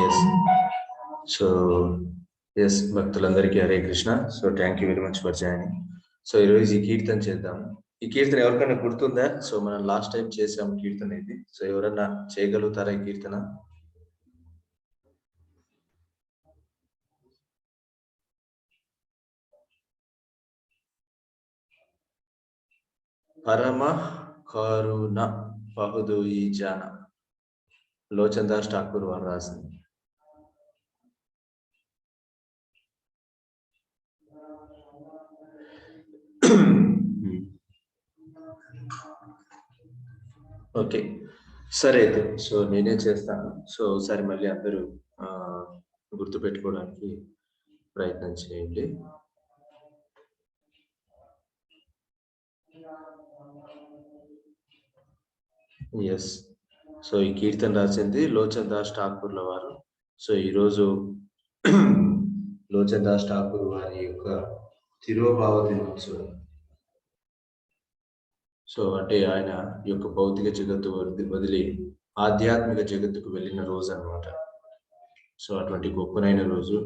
Yes. So yes, భక్తులందరికీ Hare Krishna. So thank you very much for joining. So ఈరోజు ఈ కీర్తన చేద్దాం. ఈ కీర్తన ఎవరికైనా గుర్తుందా? సో మనం లాస్ట్ టైం చేసాం కీర్తన ఇది. సో ఎవరన్నా చేయగలుగుతారా ఈ కీర్తన? పరమ కరుణ బహుదూయి జాన, లోచన్ దాస్ ఠాకూర్ వారు రాసింది. ఓకే, సరే అయితే సో నేనే చేస్తాను. సో ఒకసారి మళ్ళీ అందరూ గుర్తు పెట్టుకోవడానికి ప్రయత్నం చేయండి. ఎస్. సో ఈ కీర్తన రాసింది లోచన్ దాస్ ఠాకూర్ల వారు. సో ఈరోజు లోచన్ దాస్ ఠాకూర్ వారి యొక్క తిరోభావ దినోత్సవం. సో అంటే ఆయన యొక్క భౌతిక జగత్తు వదిలి ఆధ్యాత్మిక జగత్తుకు వెళ్ళిన రోజు అన్నమాట. సో అటువంటి గొప్పనైన రోజు.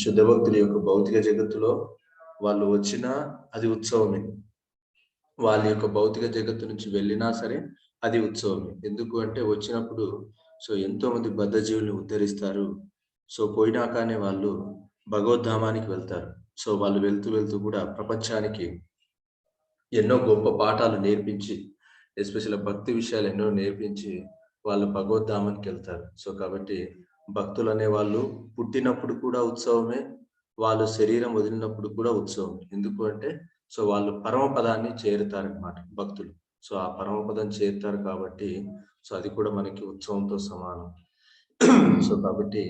శుద్ధ భక్తుల యొక్క భౌతిక జగత్తులో వాళ్ళు వచ్చినా అది ఉత్సవమే, వాళ్ళ యొక్క భౌతిక జగత్తు నుంచి వెళ్ళినా సరే అది ఉత్సవమే. ఎందుకు అంటే వచ్చినప్పుడు సో ఎంతో మంది బద్ధజీవుల్ని ఉద్ధరిస్తారు. సో పోయినాకనే వాళ్ళు భగవద్ధామానికి వెళ్తారు. సో వాళ్ళు వెళ్తూ వెళ్తూ కూడా ప్రపంచానికి ఎన్నో గొప్ప పాఠాలు నేర్పించి, ఎస్పెషల్ భక్తి విషయాలు ఎన్నో నేర్పించి వాళ్ళు భగవద్ధామానికి వెళ్తారు. సో కాబట్టి భక్తులు అనే వాళ్ళు పుట్టినప్పుడు కూడా ఉత్సవమే, వాళ్ళు శరీరం వదిలినప్పుడు కూడా ఉత్సవం. ఎందుకు అంటే సో వాళ్ళు పరమపదాన్ని చేరుతారనమాట భక్తులు. సో ఆ పరమపదం చేరుతారు కాబట్టి సో అది కూడా మనకి ఉత్సవంతో సమానం. సో కాబట్టి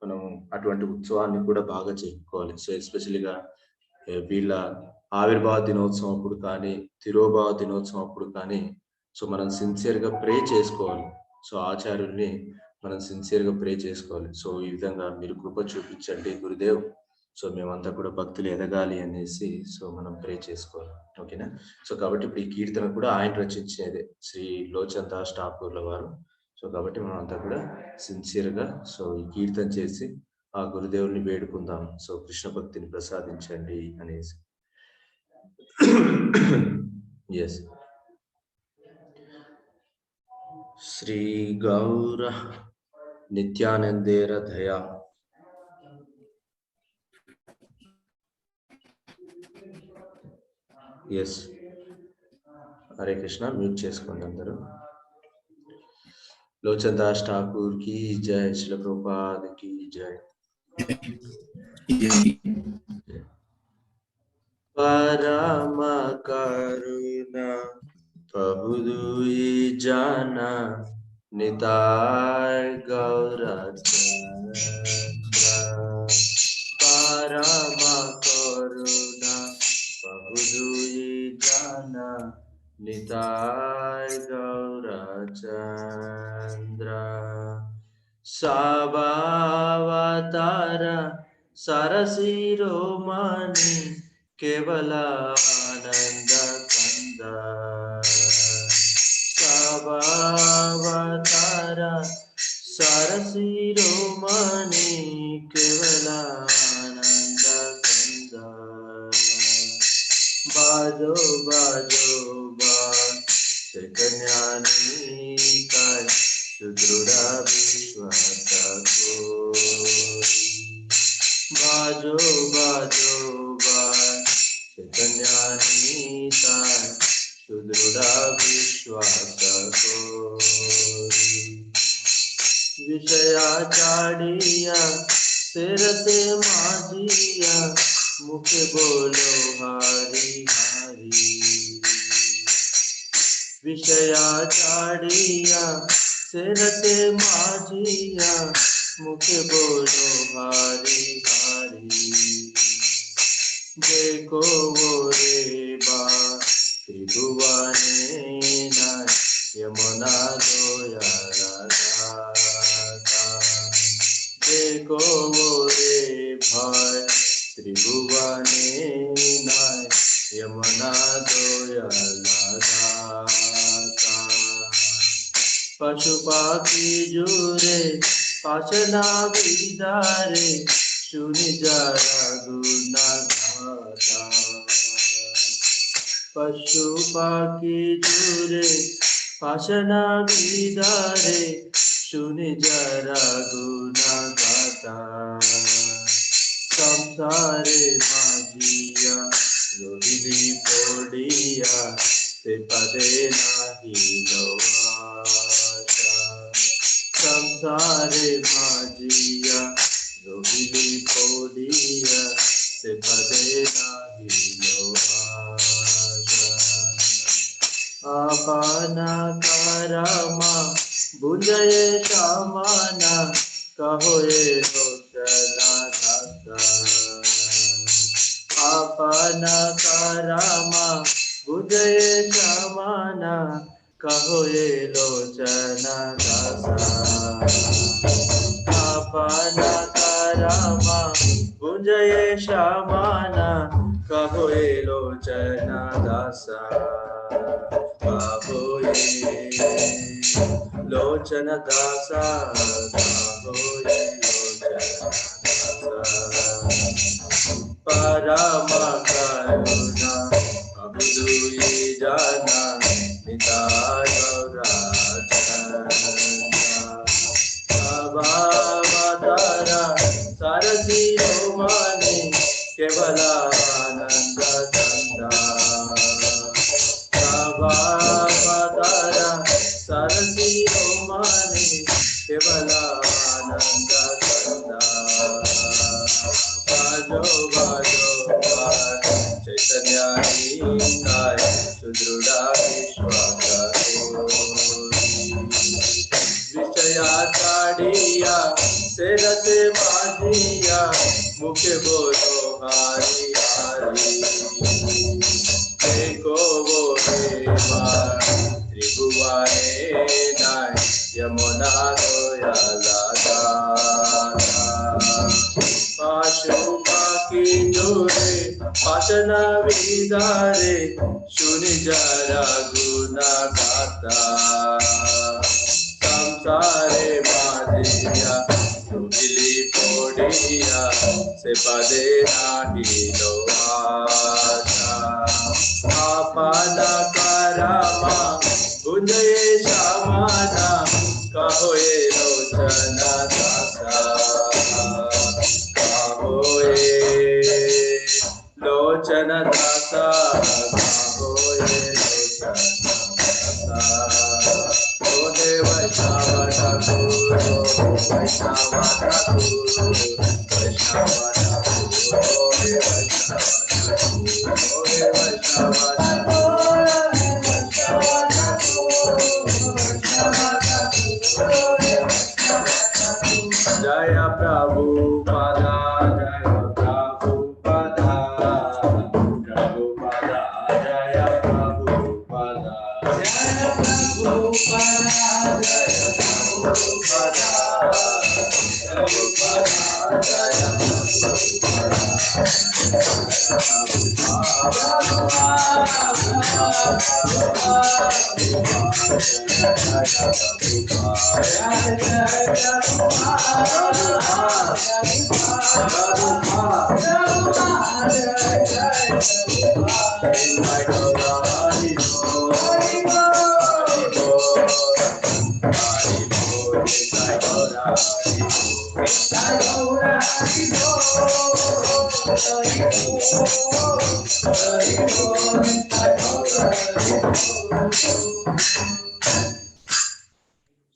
మనం అటువంటి ఉత్సవాన్ని కూడా బాగా చెప్పుకోవాలి. సో ఎస్పెషల్గా వీళ్ళ ఆవిర్భావ దినోత్సవం అప్పుడు కానీ, తిరోభావ దినోత్సవం అప్పుడు కానీ సో మనం సిన్సియర్గా ప్రే చేసుకోవాలి. సో ఆచార్యుల్ని మనం సిన్సియర్గా ప్రే చేసుకోవాలి. సో ఈ విధంగా మీరు కృప చూపించండి గురుదేవ్, సో మేమంతా కూడా భక్తులు ఎదగాలి అనేసి సో మనం ప్రే చేసుకోవాలి. ఓకేనా? సో కాబట్టి ఇప్పుడు ఈ కీర్తన కూడా ఆయన రచించేదే, శ్రీ లోచన్ దాస్ ఠాకూర్ల వారు. సో కాబట్టి మనం అంతా కూడా సిన్సియర్గా సో ఈ కీర్తన చేసి ఆ గురుదేవుని వేడుకుందాం. సో కృష్ణ భక్తిని ప్రసాదించండి అనేసి. ఎస్. శ్రీ గౌర నిత్యానందేర దయా ఎస్. హరే కృష్ణ. మ్యూట్ చేసుకోండి అందరూ. లోచన్ దాస్ ఠాకూర్ की जय, श्रील प्रभुपाद की जय. परम करुणा बहुदूई जाना, निताय गौर परम करुणा बहुदूई जाना, निताय गौर चंद्र सभावतार सरसिरोमणि केवल आनंद कंद सभावतार सरसिरोमणि केवल आनंद कंद बाजो बाजो चैतन्यानी काय सुदृढ़ विश्वास बाजो बाजो चैतन्यानी काय सुदृढ़ विश्वास विषयाचारिया तेरे से माझिया मुखे बोलो हरि हरि विषयाचारिया तेरे से माझिया मुखे बोलो हरि हरि देखो वो रे बा त्रिभुवने यमुना दोया देखो वो रे भाई त्रिभुवने यमुना दोया पशु पाखी जुरे पाचना विदारे सुनि जरा गुना गाता पशु पाखी जुरे पाचना विदारे सुनि जरा गुना गाता संसारे माजिया रोहिणी पोड़िया से पदे नाही लोआशा संसारे माजिया रोहिणी पोड़िया से पदे नाही लोआशा आपना करमा बुझे समाना कहो ये लोचना दाता अपना करमा बुझे समाना कहो ये लोचना दाता अपना करमा बुझे समाना कहो ये लोचना दासा लोचन दासा परम करुणा अभिदुई जाना निताय अभावतारा सरसी रोमानी केवल आनंद चंदा सरसी रोमानी केवल आनंद चंदा बाजो बाजो चैतन्य निकाय सुदृढ़ विश्वास विषया काढ़िया से रसे बाजिया मुखे बोलो हारी हारी देखो वो त्रिभुवने नाय यमुना गोयाला पाशु पाखी जोरे पाचना विदारे सुनि जरा गुना गाता संसारे माजिया रोहिणी पोड़िया से पदे नाही लोआशा अपना करमा बुझे समाना कहो ये लोचना दासा कहो ये लोचन दासा कहो ये लोचना दासा ओ देव वैष्णव ठाकुर वैष्णव ठाकुर वैष्णव ठाकुर ओ देव वैष्णव जय प्रभुपादा जय प्रभुपादा प्रभुपादा जय प्रभुपादा जय प्रभुपादा जय प्रभुपादा प्रभुपादा जय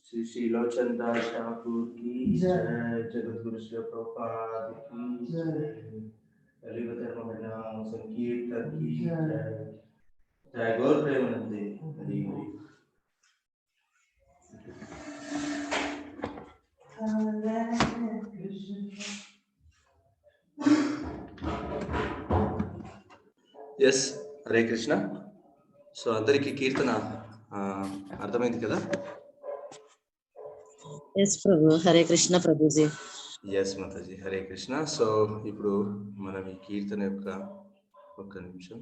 श्री श्रीलोचन दास ठाकुर की जय, जगतगुरु श्री प्रभुपाद की जय, कलियुग धर्म नाम संकीर्तन की जय, जय गौर प्रेमानंदे हरि हरि। ఎస్ హరే కృష్ణ. సో అందరికీ కీర్తన అర్థమైంది కదా? ఎస్ ప్రభు. హరే కృష్ణ ప్రభుజీ. ఎస్ మాతాజీ, హరే కృష్ణ. సో ఇప్పుడు మనం ఈ కీర్తన యొక్క ఒక్క నిమిషం.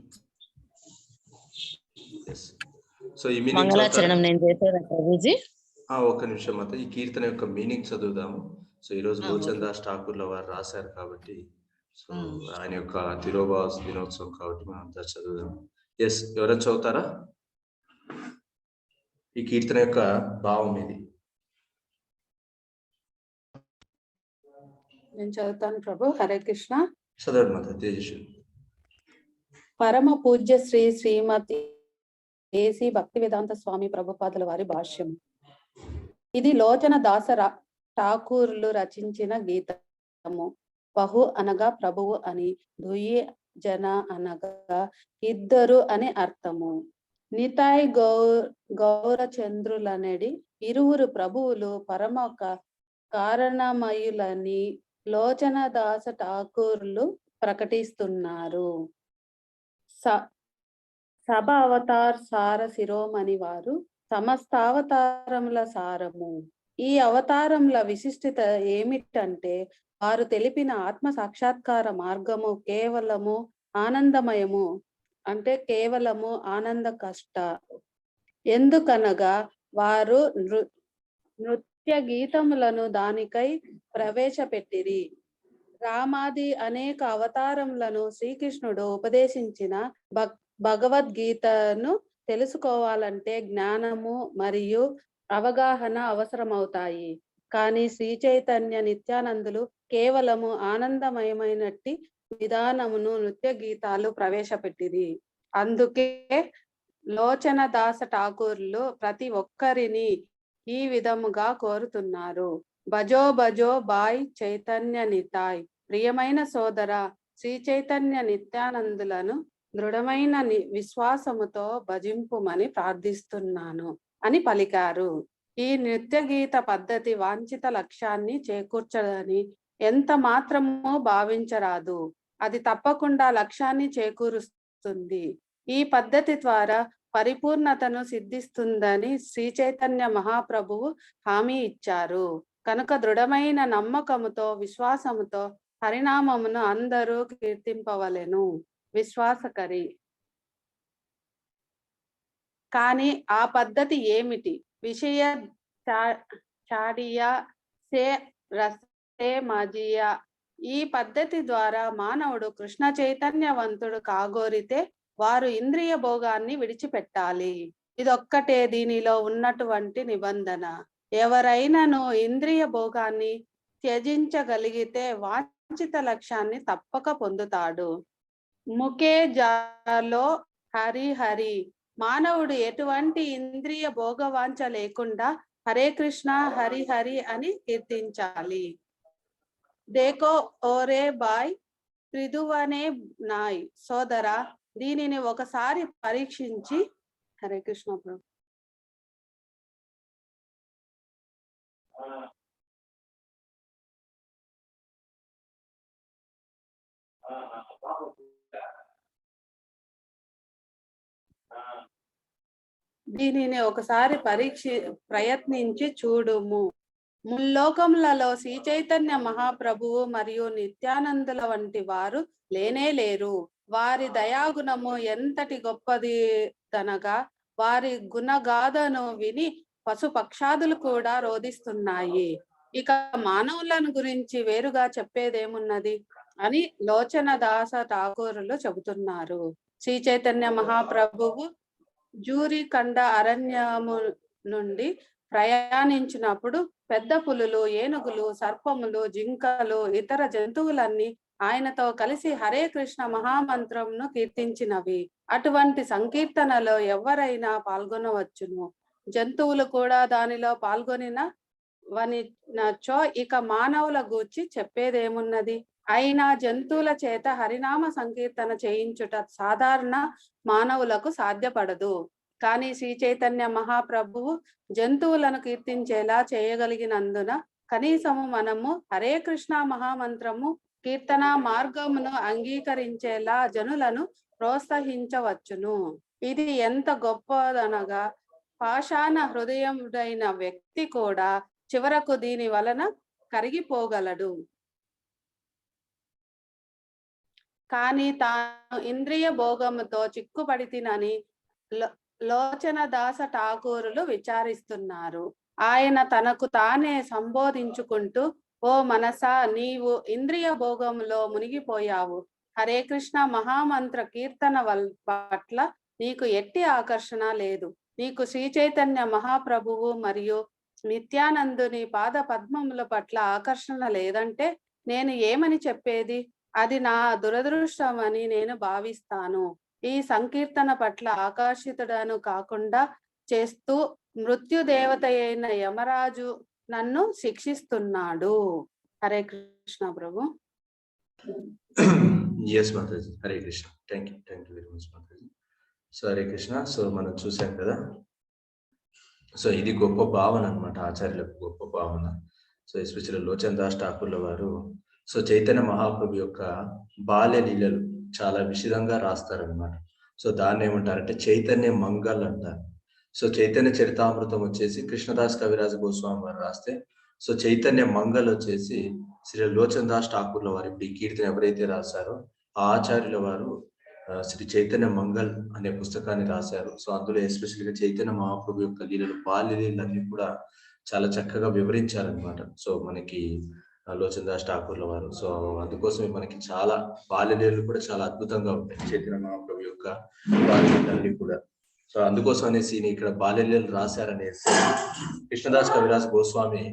ఎస్. సో ఈ మంగళాచరణం నేను చేసేదా ప్రభుజీ? ఒక్క నిమిషం మాత, ఈ కీర్తన యొక్క మీనింగ్ చదువుదాము. సో ఈరోజు లోచన్ దాస్ ఠాకూర్ల వారు రాశారు కాబట్టి, సో ఆయన యొక్క తిరోభావ దినోత్సవం కాబట్టి మనం అంతా చదువుదాం. ఎస్, ఎవరైనా చదువుతారా? ఈ కీర్తన యొక్క భావం ఇది. నేను చదువుతాను ప్రభు. హరే కృష్ణ. చదవండి మాత. తేజస్వి. పరమ పూజ్య శ్రీ శ్రీమతి ఏసి భక్తి వేదాంత స్వామి ప్రభుపాదుల వారి భాష్యం. ఇది లోచన దాస ఠాకూర్లు రచించిన గీతము. బహు అనగా ప్రభువు అని, దుయి జన అనగా ఇద్దరు అని అర్థము. నితాయ్ గౌరచంద్రులనడి ఇరువురు ప్రభువులు పరమ కారణమయులని లోచన దాస ఠాకూర్లు ప్రకటిస్తున్నారు. సభ అవతార్ సార శిరోమణి వారు సమస్త అవతారముల సారము. ఈ అవతారముల విశిష్టత ఏమిటంటే, వారు తెలిపిన ఆత్మ సాక్షాత్కార మార్గము కేవలము ఆనందమయము, అంటే కేవలము ఆనంద కష్ట. ఎందుకనగా వారు నృత్య గీతములను దానికై ప్రవేశపెట్టిరి. రామాది అనేక అవతారములను శ్రీకృష్ణుడు ఉపదేశించిన భగవద్గీతను తెలుసుకోవాలంటే జ్ఞానము మరియు అవగాహన అవసరమవుతాయి. కానీ శ్రీ చైతన్య నిత్యానందులు కేవలము ఆనందమయమైనట్టి విధానమును నృత్య గీతాలు ప్రవేశపెట్టిరి. అందుకే లోచన దాస ఠాకూర్లు ప్రతి ఒక్కరిని ఈ విధముగా కోరుతున్నారు. భజో భజో బాయ్ చైతన్య నితాయ్. ప్రియమైన సోదర శ్రీ చైతన్య నిత్యానందులను దృఢమైన విశ్వాసముతో భజింపుమని ప్రార్థిస్తున్నాను అని పలికారు. ఈ నృత్య గీత పద్ధతి వాంఛిత లక్ష్యాన్ని చేకూర్చదని ఎంత మాత్రమో భావించరాదు. అది తప్పకుండా లక్ష్యాన్ని చేకూరుస్తుంది. ఈ పద్ధతి ద్వారా పరిపూర్ణతను సిద్ధిస్తుందని శ్రీ చైతన్య మహాప్రభువు హామీ ఇచ్చారు. కనుక దృఢమైన నమ్మకముతో విశ్వాసముతో హరినామమును అందరూ కీర్తింపవలెను. విశ్వాసకరి. కానీ ఆ పద్ధతి ఏమిటి? విషయ చాడియా సే రసే మాజియా. ఈ పద్ధతి ద్వారా మానవుడు కృష్ణ చైతన్యవంతుడు కాగోరితే వారు ఇంద్రియ భోగాన్ని విడిచిపెట్టాలి. ఇదొక్కటే దీనిలో ఉన్నటువంటి నిబంధన. ఎవరైనాను ఇంద్రియ భోగాన్ని త్యజించగలిగితే వాంఛిత లక్ష్యాన్ని తప్పక పొందుతాడు. ముఖే జాలో హరి హరి. మానవుడు ఎటువంటి ఇంద్రియ భోగవాంఛ లేకుండా హరే కృష్ణ హరి హరి అని కీర్తించాలి. దేకో ఓరే బాయ్ త్రిదువనే నాయ్. సోదరా, దీనిని ఒకసారి పరీక్షించి. హరే కృష్ణ ప్రభు. దీనిని ఒకసారి ప్రయత్నించి చూడుము. ముల్లోకములలో శ్రీ చైతన్య మహాప్రభువు మరియు నిత్యానందుల వంటి వారు లేనే లేరు. వారి దయాగుణము ఎంతటి గొప్పది తనగా వారి గుణగాథను విని పశుపక్షాదులు కూడా రోధిస్తున్నాయి. ఇక మానవులను గురించి వేరుగా చెప్పేదేమున్నది అని లోచన దాస ఠాకూరులు చెబుతున్నారు. శ్రీ చైతన్య మహాప్రభువు జూరికండ అరణ్యము నుండి ప్రయాణించినప్పుడు పెద్ద పులులు, ఏనుగులు, సర్పములు, జింకలు, ఇతర జంతువులన్నీ ఆయనతో కలిసి హరే కృష్ణ మహామంత్రంను కీర్తించినవి. అటువంటి సంకీర్తనలో ఎవరైనా పాల్గొనవచ్చును. జంతువులు కూడా దానిలో పాల్గొనిన వనినచో ఇక మానవుల గూర్చి చెప్పేదేమున్నది? అయినా జంతువుల చేత హరినామ సంకీర్తన చేయించుట సాధారణ మానవులకు సాధ్యపడదు. కానీ శ్రీ చైతన్య మహాప్రభువు జంతువులను కీర్తించేలా చేయగలిగినందున కనీసము మనము హరే కృష్ణ మహామంత్రము కీర్తన మార్గమును అంగీకరించేలా జనులను ప్రోత్సహించవచ్చును. ఇది ఎంత గొప్పదనగా పాషాణ హృదయుడైన వ్యక్తి కూడా చివరకు దీని వలన కరిగిపోగలడు. కానీ తాను ఇంద్రియ భోగముతో చిక్కుపడితినని లోచన దాస ఠాకూరులు విచారిస్తున్నారు. ఆయన తనకు తానే సంబోధించుకుంటూ, ఓ మనసా, నీవు ఇంద్రియ భోగంలో మునిగిపోయావు. హరే కృష్ణ మహామంత్ర కీర్తన పట్ల నీకు ఎట్టి ఆకర్షణ లేదు. నీకు శ్రీ చైతన్య మహాప్రభువు మరియు నిత్యానందుని పాద పద్మముల పట్ల ఆకర్షణ లేదంటే నేను ఏమని చెప్పేది? అది నా దురదృష్టం అని నేను భావిస్తాను. ఈ సంకీర్తన పట్ల ఆకర్షితుడను కాకుండా చేస్తూ మృత్యు దేవత అయిన యమరాజు నన్ను శిక్షిస్తున్నాడు. Hare Krishna Prabhu. Yes Mataji, Hare Krishna. Thank you very much Mataji. So Hare Krishna. So మనం చూసాం కదా, సో ఇది గొప్ప భావన అనమాట, ఆచార్యులకు గొప్ప భావన. సో ఎస్పెషల్లీ లోచన్ దాస్ ఠాకూర్ల వారు సో చైతన్య మహాప్రభు యొక్క బాల్య లీలలు చాలా విషదంగా రాస్తారనమాట. సో దాన్ని ఏమంటారంటే చైతన్య మంగళ్ అంటారు. సో చైతన్య చరితామృతం వచ్చేసి కృష్ణదాస్ కవిరాజ గోస్వామి వారు రాస్తే, సో చైతన్య మంగళ్ వచ్చేసి శ్రీ లోచన్ దాస్ ఠాకూర్ల వారు ఇప్పుడు ఈ కీర్తన ఎవరైతే రాశారో ఆ ఆచార్యుల వారు శ్రీ చైతన్య మంగళ్ అనే పుస్తకాన్ని రాశారు. సో అందులో ఎస్పెషల్గా చైతన్య మహాప్రభు యొక్క లీలలు, బాల్య లీలన్నీ కూడా చాలా చక్కగా వివరించారనమాట. సో మనకి లోచన్ దాస్ ఠాకూర్ల వారు. సో అందుకోసమే మనకి చాలా బాల్య లీలలు కూడా చాలా అద్భుతంగా ఉంటాయి చైతన్య మహాప్రభు యొక్క బాల్య లీలన్నీ కూడా. సో అందుకోసం అనేసి ఇక్కడ బాల్య లీలలు రాశారనేసి కృష్ణదాస్ కవిరాజ్ గోస్వామి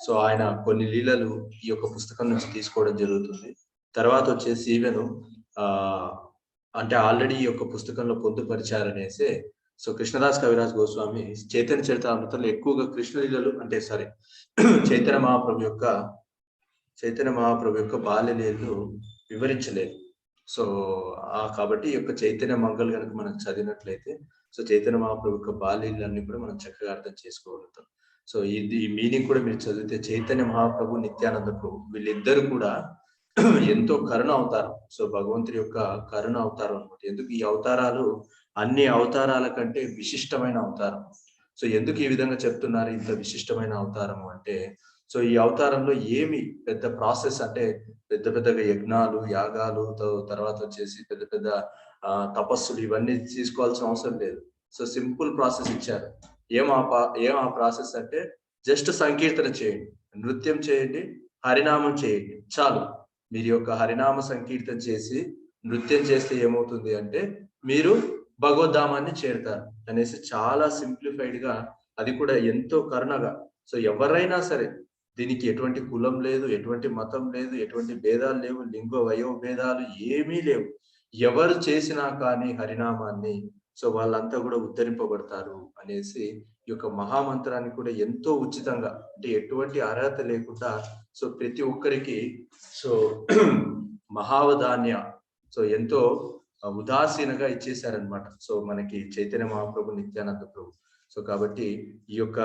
సో ఆయన కొన్ని లీలలు ఈ యొక్క పుస్తకం నుంచి తీసుకోవడం జరుగుతుంది. తర్వాత వచ్చేసి ఈవెను అంటే ఆల్రెడీ ఈ యొక్క పుస్తకంలో పొందుపరిచారనేసి సో కృష్ణదాస్ కవిరాజ్ గోస్వామి చైతన్య చరితామృతంలో ఎక్కువగా కృష్ణలీలలు అంటే చైతన్య మహాప్రభు యొక్క బాల్య లీలలు వివరించలేదు. సో కాబట్టి ఈ యొక్క చైతన్య మంగళ్ కనుక మనం చదివినట్లయితే సో చైతన్య మహాప్రభు యొక్క బాల్య లీలన్నీ కూడా మనం చక్కగా అర్థం చేసుకోగలుగుతాం. సో ఈ మీనింగ్ కూడా మీరు చదివితే చైతన్య మహాప్రభు, నిత్యానంద ప్రభు వీళ్ళిద్దరు కూడా ఎంతో కరుణ అవతారం. సో భగవంతుడి యొక్క కరుణ అవతారం అనమాట. ఎందుకు ఈ అవతారాలు అన్ని అవతారాల కంటే విశిష్టమైన అవతారం. సో ఎందుకు ఈ విధంగా చెప్తున్నారు ఇంత విశిష్టమైన అవతారం అంటే, సో ఈ అవతారంలో ఏమి పెద్ద ప్రాసెస్ అంటే పెద్దగా యజ్ఞాలు, యాగాలు, తర్వాత వచ్చేసి పెద్ద తపస్సులు ఇవన్నీ తీసుకోవాల్సిన అవసరం లేదు. సో సింపుల్ ప్రాసెస్ ఇచ్చారు. ఏం ఆ ప్రాసెస్ అంటే జస్ట్ సంకీర్తన చేయండి, నృత్యం చేయండి, హరినామం చేయండి, చాలు. మీరు యొక్క హరినామ సంకీర్తన చేసి నృత్యం చేస్తే ఏమవుతుంది అంటే మీరు భగవద్ధామాన్ని చేరుతారు అనేసి చాలా సింప్లిఫైడ్ గా, అది కూడా ఎంతో కరుణగా. సో ఎవరైనా సరే దీనికి ఎటువంటి కులం లేదు, ఎటువంటి మతం లేదు, ఎటువంటి భేదాలు లేవు, లింగ వయో భేదాలు ఏమీ లేవు. ఎవరు చేసినా కానీ హరినామాన్ని సో వాళ్ళంతా కూడా ఉద్ధరింపబడతారు అనేసి ఈ యొక్క మహామంత్రాన్ని కూడా ఎంతో ఉచితంగా అంటే ఎటువంటి అర్హత లేకుండా సో ప్రతి ఒక్కరికి సో మహావధాన్య సో ఎంతో ఉదాసీనగా ఇచ్చేసారనమాట. సో మనకి చైతన్య మహాప్రభు, నిత్యానంద ప్రభు. సో కాబట్టి ఈ యొక్క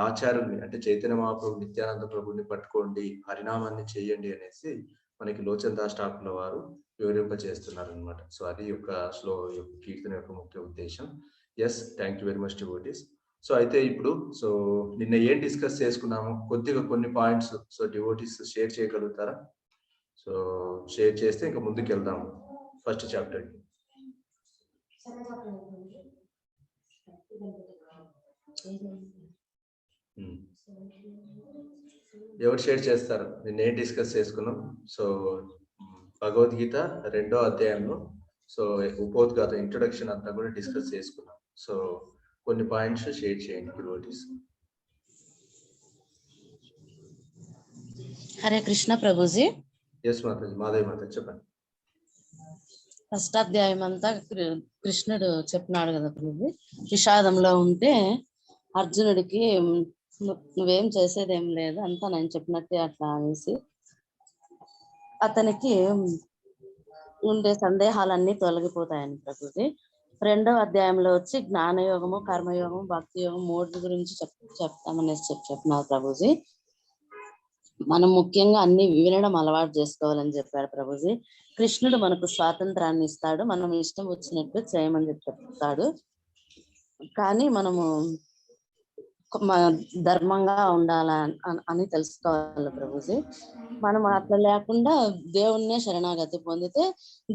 ఆచారాన్ని అంటే చైతన్య మహాప్రభు, నిత్యానంద ప్రభుని పట్టుకోండి, హరినామాన్ని చేయండి అనేసి మనకి లోచన్ దాస్ ఠాకూర్ల వారు వివరింపచేస్తున్నారు అనమాట. సో అది యొక్క కీర్తన యొక్క ముఖ్య ఉద్దేశం. Yes, thank you very much devotees. So అయితే ఇప్పుడు సో నిన్న ఏం డిస్కస్ చేసుకున్నాము, కొద్దిగా కొన్ని పాయింట్స్ సో డివోటీస్ షేర్ చేయగలుగుతారా? సో షేర్ చేస్తే ఇంకా ముందుకు వెళ్దాము ఫస్ట్ చాప్టర్. ఎవరు షేర్ చేస్తారు? నిన్న ఏం డిస్కస్ చేసుకున్నాం? సో భగవద్గీత 2వ అధ్యాయంలో సో ఉపోద్ఘాత ఇంట్రొడక్షన్ అంతా కూడా డిస్కస్ చేసుకున్నాం. సో కొన్ని పాయింట్స్ షేర్ చేయండి డివోటీస్. హరే కృష్ణ ప్రభుజీ. ఎస్ మాతాజీ, మాధవి మాత చెప్పండి. ఫస్ట్ అధ్యాయం అంతా కృష్ణుడు చెప్పినాడు కదా ప్రభు, విషాదంలో ఉంటే అర్జునుడికి నువ్వేం చేసేదేం లేదు, అంతా నేను చెప్పినట్టే అట్లా అనేసి అతనికి ఉండే సందేహాలన్నీ తొలగిపోతాయని ప్రభుజీ. 2వ అధ్యాయంలో వచ్చి జ్ఞానయోగము, కర్మయోగము, భక్తి యోగం 3 గురించి చెప్తామనేసి చెప్పినారు ప్రభుజీ. మనం ముఖ్యంగా అన్ని వినడం అలవాటు చేసుకోవాలని చెప్పారు ప్రభుజీ. కృష్ణుడు మనకు స్వాతంత్రాన్ని ఇస్తాడు, మనం ఇష్టం వచ్చినట్టు చేయమని చెప్తాడు. కానీ మనము ధర్మంగా ఉండాలని తెలుసుకోవాలి ప్రభుజీ. మనం అట్లా లేకుండా దేవుణ్ణే శరణాగతి పొందితే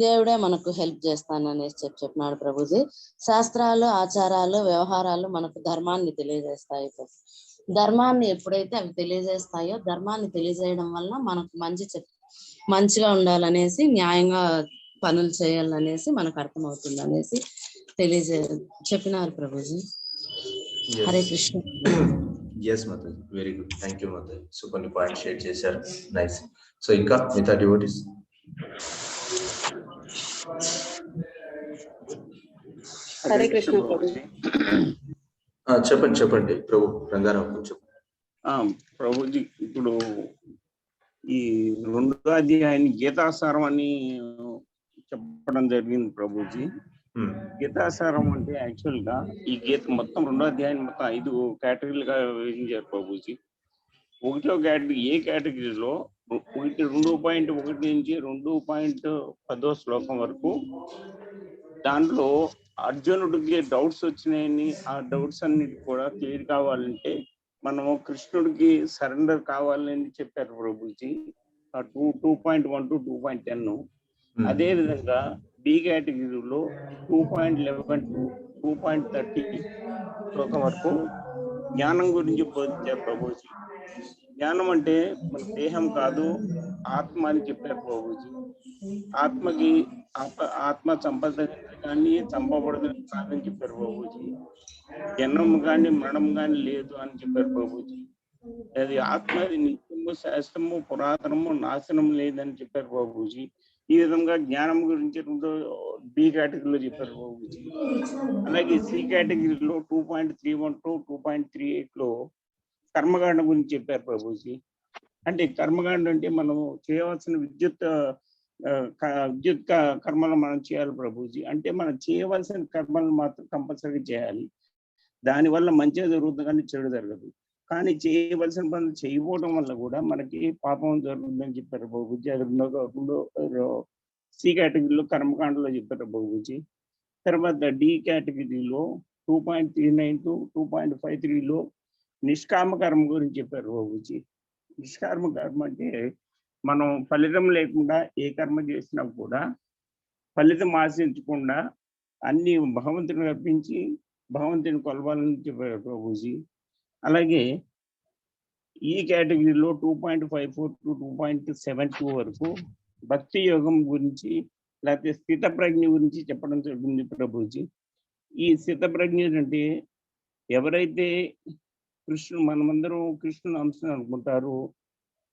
దేవుడే మనకు హెల్ప్ చేస్తాననేసి చెప్పినాడు ప్రభుజీ. శాస్త్రాలు, ఆచారాలు, వ్యవహారాలు మనకు ధర్మాన్ని తెలియజేస్తాయి. ధర్మాన్ని ఎప్పుడైతే అవి తెలియజేస్తాయో, ధర్మాన్ని తెలియజేయడం వల్ల మనకు మంచిగా ఉండాలనేసి, న్యాయంగా పనులు చేయాలనేసి మనకు అర్థమవుతుంది అనేసి చెప్పినారు ప్రభుజీ. హరే కృష్ణ. ఎస్ మాతాజీ, వెరీ గుడ్, థ్యాంక్ యూ మాతాజీ. సో కొన్ని పాయింట్స్ షేర్ చేశారు, నైస్. సో ఇంకా మిగతా డివోటీస్ హరే కృష్ణ ప్రభుజీ. చెప్పండి ప్రభు. రంగారావు ప్రభుజీ, ఇప్పుడు ఈ 2వ అధ్యాయాన్ని గీతాసారం అని చెప్పడం జరిగింది ప్రభుజీ. గీతాసారం అంటే యాక్చువల్ గా ఈ గీత మొత్తం 2వ అధ్యాయాన్ని మొత్తం 5 కేటగిరీలుగా విభజించారు ప్రభుజీ. 1వ కేటగిరీ, ఏ కేటగిరీలో 2.1 నుంచి 2.10 శ్లోకం వరకు, దాంట్లో అర్జునుడికి డౌట్స్ వచ్చినాయని, ఆ డౌట్స్ అన్నిటి కూడా క్లియర్ కావాలంటే మనము కృష్ణుడికి సరెండర్ కావాలని చెప్పారు ప్రభుజీ. 2.1 to 2.10. అదే విధంగా డి కేటగిరీలో 2.11 to 2.30 శ్లోకం వరకు జ్ఞానం గురించి బోధించారు ప్రభుజీ. జ్ఞానం అంటే మన దేహం కాదు, ఆత్మ అని చెప్పారు ప్రభుజీ. ఆత్మకి ఆత్మ సంపద కానీ చంపబడదు కాదని చెప్పారు ప్రభుజీ. జన్మం కానీ మరణం కానీ లేదు అని చెప్పారు ప్రభుజీ. అది ఆత్మ నిత్యము, శాస్త్రము, పురాతనము, నాశనం లేదని చెప్పారు ప్రభుజీ. ఈ విధంగా జ్ఞానం గురించి 2 కేటగిరీలో చెప్పారు ప్రభుజీ. అలాగే సి కేటగిరీలో 2.31 to 2.38 కర్మకాండ గురించి చెప్పారు ప్రభుజీ. అంటే కర్మకాండ అంటే మనము చేయవలసిన విద్యుత్ కర్మలు మనం చేయాలి ప్రభుజీ. అంటే మనం చేయవలసిన కర్మలు మాత్రం కంపల్సరీ చేయాలి. దానివల్ల మంచిగా జరుగుతుంది కానీ చెడు జరగదు. కానీ చేయవలసిన పనులు చేయకపోవడం వల్ల కూడా మనకి పాపం జరుగుతుందని చెప్పారు ప్రభుజీ. అది 2 సి కేటగిరీలో కర్మకాండలో చెప్పారు ప్రభుజీ. తర్వాత డి కేటగిరీలో 2.39 to 2.53 నిష్కామ కర్మ గురించి చెప్పారు ప్రభుజీ. నిష్కామ కర్మ అంటే మనం ఫలితం లేకుండా ఏ కర్మ చేసినా కూడా ఫలితం ఆశించకుండా అన్ని భగవంతుని అర్పించి భగవంతుని కొలవాలని చెప్పారు ప్రభుజీ. అలాగే ఈ కేటగిరీలో 2.54 to 2.72 వరకు భక్తి యోగం గురించి, లేకపోతే స్థిత ప్రజ్ఞ గురించి చెప్పడం జరుగుతుంది ప్రభుజీ. ఈ స్థిత ప్రజ్ఞ అంటే ఎవరైతే మనమందరం కృష్ణుని అంశం అనుకుంటారు,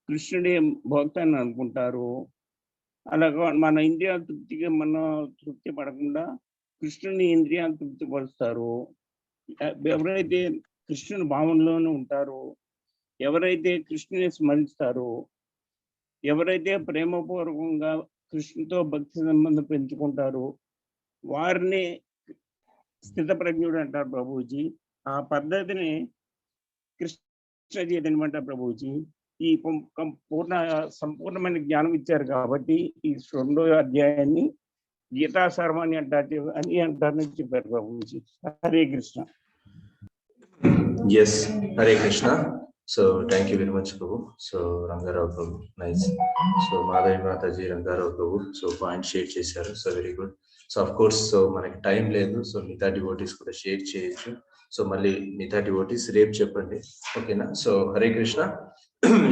కృష్ణుడే భోక్త అని అనుకుంటారు, అలాగా మన ఇంద్రియాల తృప్తిగా మన తృప్తి పడకుండా కృష్ణుని ఇంద్రియాలు తృప్తి పరుస్తారు. ఎవరైతే కృష్ణుని భావంలోనే ఉంటారో, ఎవరైతే కృష్ణుని స్మరిస్తారో, ఎవరైతే ప్రేమపూర్వకంగా కృష్ణుతో భక్తి సంబంధం పెంచుకుంటారో వారిని స్థిత ప్రజ్ఞుడు అంటారు ప్రభుజీ. ఆ పద్ధతిని కృష్ణ చైతన్యం అంటారు ప్రభుజీ. ఈ సంపూర్ణమైన జ్ఞానం ఇచ్చారు కాబట్టి ఈ 2వ అధ్యాయాన్ని గీతాసారం అని అంటారని చెప్పారు Prabhuji. Hare Krishna. Yes, Hare Krishna. So thank you very much Prabhu. So Rangarao Prabhu, nice. So Madhavi Mataji, Rangarao Prabhu so point share చేశారు. So very good. So of course so మనకి టైం లేదు. సో మిగతా డివోటీస్ కూడా షేర్ చేయొచ్చు. సో మళ్ళీ మిగతా డివోటీస్ రేపు చెప్పండి, ఓకేనా? సో హరే కృష్ణ.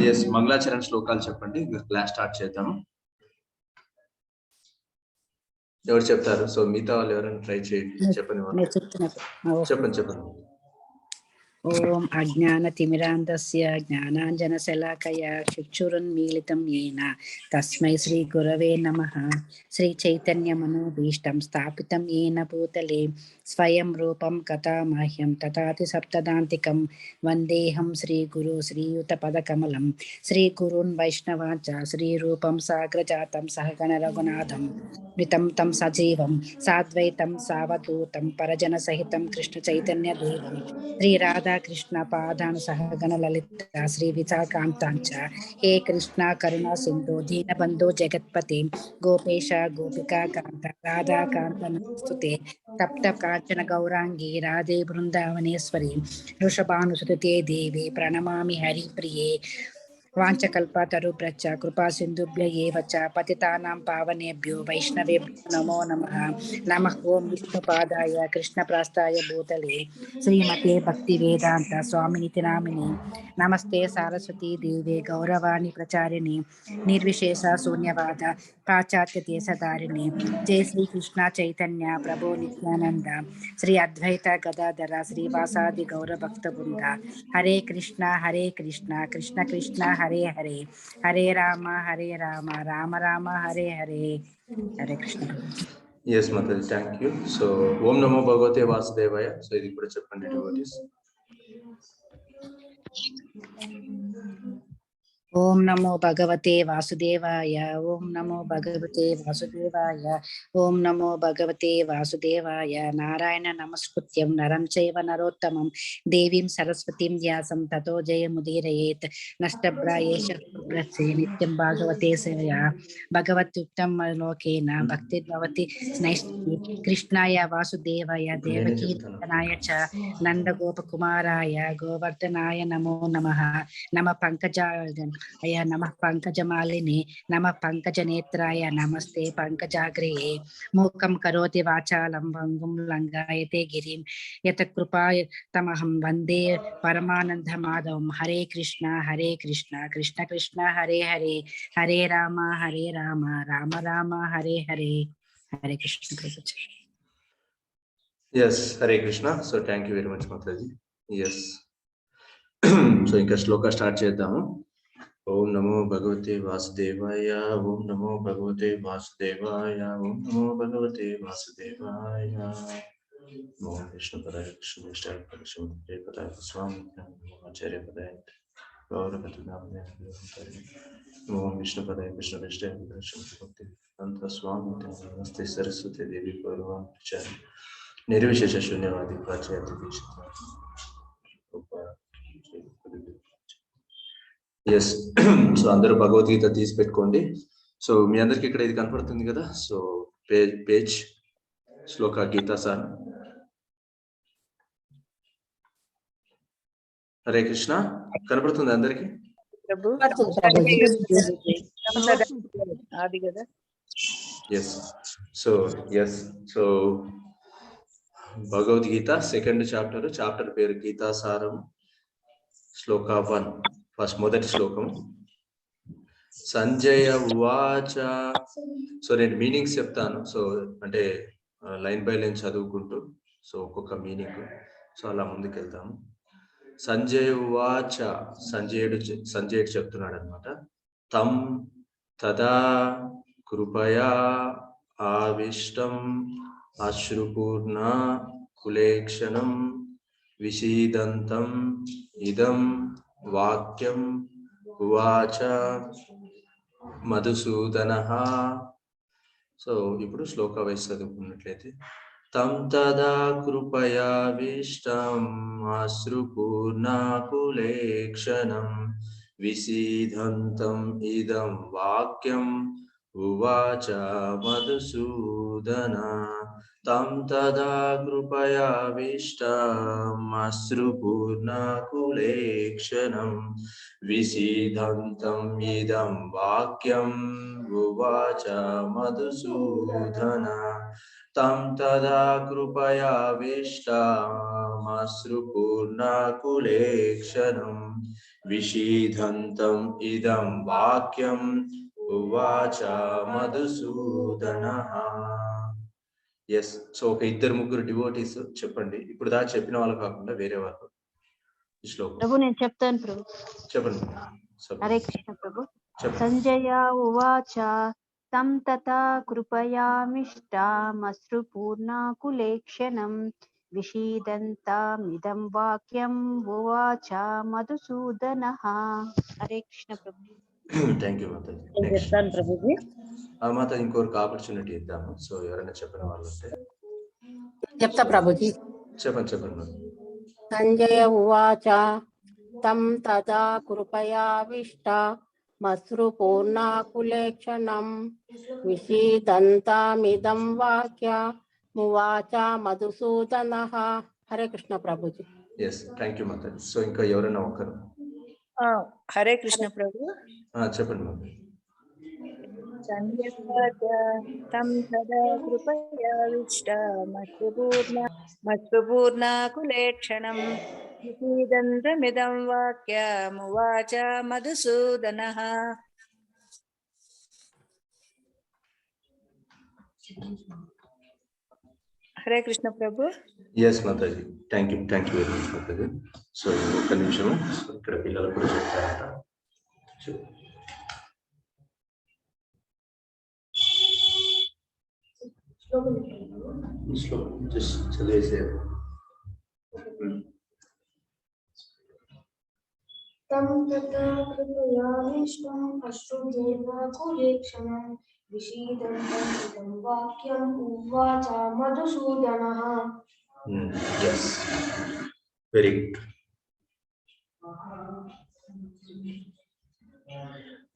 ఎస్, మంగళాచరణ శ్లోకాలు చెప్పండి, క్లాస్ స్టార్ట్ చేద్దాము. ఎవరు చెప్తారు? సో మిగతా వాళ్ళు ఎవరైనా ట్రై చేయండి, చెప్పండి. ఓం అజ్ఞానతిమిరాంధస్య జ్ఞానాంజనశలాకయా చక్షురున్మీలితం యేన తస్మై శ్రీ గురవే నమః. శ్రీ చైతన్యమనోభీష్టం స్థాపితం యేన భూతలే స్వయం రూపం కథామహ్యం తథాతి సప్తదాంతికం వందేహం శ్రీ గురు శ్రీయుత పదకమలం శ్రీ గురున్ వైష్ణవాచ శ్రీ రూపం సాగ్రజాతం సహగణ రఘునాథం వితం తం సజీవం సాద్వైతం సావధూతం పరజన సహితం కృష్ణ చైతన్య దేవం శ్రీ రాధా కృష్ణ పాదాను సహగణ లలిత శ్రీ విశాఖాంతాంచ హే కృష్ణ కరుణా సింధు దీనబంధు జగత్పతి గోపేశ గోపికా కాంత రాధాకాంత నమస్తుతే తప్త కాంచన గౌరాంగి రాధే బృందావనేశ్వరి వృషభానుసుతే దేవి ప్రణమామి హరిప్రియే వాంఛకల్పతరుభ్యశ్చ కృపా సింధుభ్య ఏవ చ పతితానాం పావనేభ్యో వైష్ణవేభ్యో నమో నమః. నమః ఓం విష్ణుపాదాయ కృష్ణప్రాస్తాయ భూతలే శ్రీమతే భక్తి వేదాంత స్వామినితి నామిని. నమస్తే సారస్వతీ దేవే గౌరవాణి ప్రచారిణి నిర్విశేష శూన్యవాద పాశ్చాత్య దేశధారిణి. జై శ్రీ కృష్ణ చైతన్య ప్రభో నిత్యానంద శ్రీ అద్వైత గదాధర శ్రీవాసాది గౌర భక్త బృంద. Hare Krishna Krishna Krishna Hare Hare, Hare Rama Rama Rama Hare Hare. Hare Krishna. Yes Mataji, thank you. So ఓం నమో భగవతే వాసుదేవాయ. సో ఇది కూడా చెప్పండి డివోటీస్. ఓం నమో భగవతే వాసుదేవాయ. ఓం నమో భగవతే వాసుదేవాయ. ఓం నమో భగవతే వాసుదేవాయ. నారాయణ నమస్కృత్యం నరం చైవ నరోత్తమం దేవీం సరస్వతీం వ్యాసం తతో జయముదీరయేత్. నష్టభ్రాయేష నిత్యం భాగవతే సేవయా భగవత్యుక్తం లోకేన భక్తిర్భవతి నైష్ఠి. కృష్ణాయ వాసుదేవాయ దేవకీ నందనాయ చ నందగోపకుమారాయ గోవర్ధనాయ నమో నమః. నమ పంకజాయ నమః పంకజమాలిని నమ పంకజనేత్రాయ నమస్తే పంకజాగ్రయే. మూకం కరోతి వాచాలం వంగుం లంఘాయతే గిరిం యత కృపాయ తమహం వందే పరమానంద మాధవం. Hare Krishna Krishna Krishna Hare Hare, Hare Rama Rama Rama Hare Hare. Hare Krishna. Yes, Hare Krishna. So thank you very much Mataji. Yes, so ఇంకా శ్లోక స్టార్ట్ చేద్దాము. ఓం నమో భగవతే వాసుదేవాయ. ఓం నమో భగవతే వాసుదేవాయ. ఓం నమో భగవతే వాసుదేవాయ. ఓం విష్ణుపదాయ కృష్ణేష్టాయ పరశుపదాయ స్వామి ఆచార్య పదాయ గౌరవపతినామయ. ఓం విష్ణుపదాయ కృష్ణేష్టాయ పరశుపతి అంత స్వామి నమస్తే సరస్వతి దేవి గౌరవాచార్య నిర్విశేష శూన్యవాది ప్రాచార్య దీక్షిత. ఎస్, సో అందరూ భగవద్గీత తీసి పెట్టుకోండి. సో మీ అందరికి ఇక్కడ ఇది కనపడుతుంది కదా. సో పేజ్ శ్లోక గీతా సార్. హరే కృష్ణ, కనపడుతుంది అందరికి? Yes, so Bhagavadgita second chapter పేరు గీతా సారం. శ్లోక 1, ఫస్ట్ మొదటి శ్లోకం. సంజయ ఉవాచ. సో నేను మీనింగ్స్ చెప్తాను. సో అంటే లైన్ బై లైన్ చదువుకుంటూ సో ఒక్కొక్క మీనింగ్ సో అలా ముందుకెళ్తాము. సంజయ ఉవాచ. సంజయుడు చెప్తున్నాడు అనమాట. తం తదా కృపయా ఆవిష్టం అశ్రుపూర్ణ కులేక్షణం విషీదంతం ఇదం వాక్యం ఉవాచ మధుసూదనః. సో ఇప్పుడు శ్లోక వైస్ చదువుకున్నట్లయితే, తం తదా కృపయావిష్టం అశ్రుపూర్ణకులేక్షణం విషీదంతం ఇదం వాక్యం ఉవాచ మధుసూదన. తం తదా కృపయావిష్టం అశ్రుపూర్ణకులేక్షణం విషీదంతం ఇదం వాక్యం ఉవాచ మధుసూదన. తం తదా కృపయావిష్టం అశ్రుపూర్ణకులేక్షణం విషీదంతం ఇదం వాక్యం ఉవాచ మధుసూదనః. ఎస్, సో ఒక ఇద్దరు ముగ్గురు డివోటీస్ చెప్పండి. ఇప్పుడు దాకా చెప్పిన వాళ్ళు కాకుండా వేరే వాళ్ళు ఈ శ్లోకం. ప్రభు నేను చెప్తాను ప్రభు. చెప్పండి. హరే కృష్ణ ప్రభు. సంజయ ఉవాచ తం తథా కృపయామిష్టామశ్రుపూర్ణకులేక్షణం విషీదంతమిదం వాక్యం ఉవాచ మధుసూదనః. హరే కృష్ణ ప్రభు. Thank you Mataji. చెప్తాను ప్రభుజీ. మాతాజీ ఇంకొక ఆపర్చునిటీ ఇద్దాము. సో ఎవరైనా చెప్పిన వాళ్ళు ఉంటే చెప్తా ప్రభుజీ. చెప్పండి. సంజయ ఉవాచ తం తదా కృపయావిష్టమశ్రుపూర్ణకులేక్షణం విషీదంతమిదం వాక్యమువాచ మధుసూదనః. హరే కృష్ణ ప్రభుజీ. ఎస్, థ్యాంక్ యూ మాతాజీ. సో ఇంకా ఎవరైనా ఒకరు హరే కృష్ణ ప్రభు. చెప్పండి మమ్మీ. తం తదా కృపయావిష్ట మత్పూర్ణాకులేక్షణం విషీదంతమిదం వాక్యమువాచ మధుసూదనః. Hare Krishna Prabhu. Yes Mataji, thank you very much Mataji. So ఒక్క నిమిషం, ఇక్కడ పిల్లలు కూడా చెప్తారట. చదివేసే తం తథా కృపయావిష్టం అశ్రుదేవాకులేక్షణం విషీదంతం వాక్యం ఉవాచ మధుసూదనః. Yes, very good.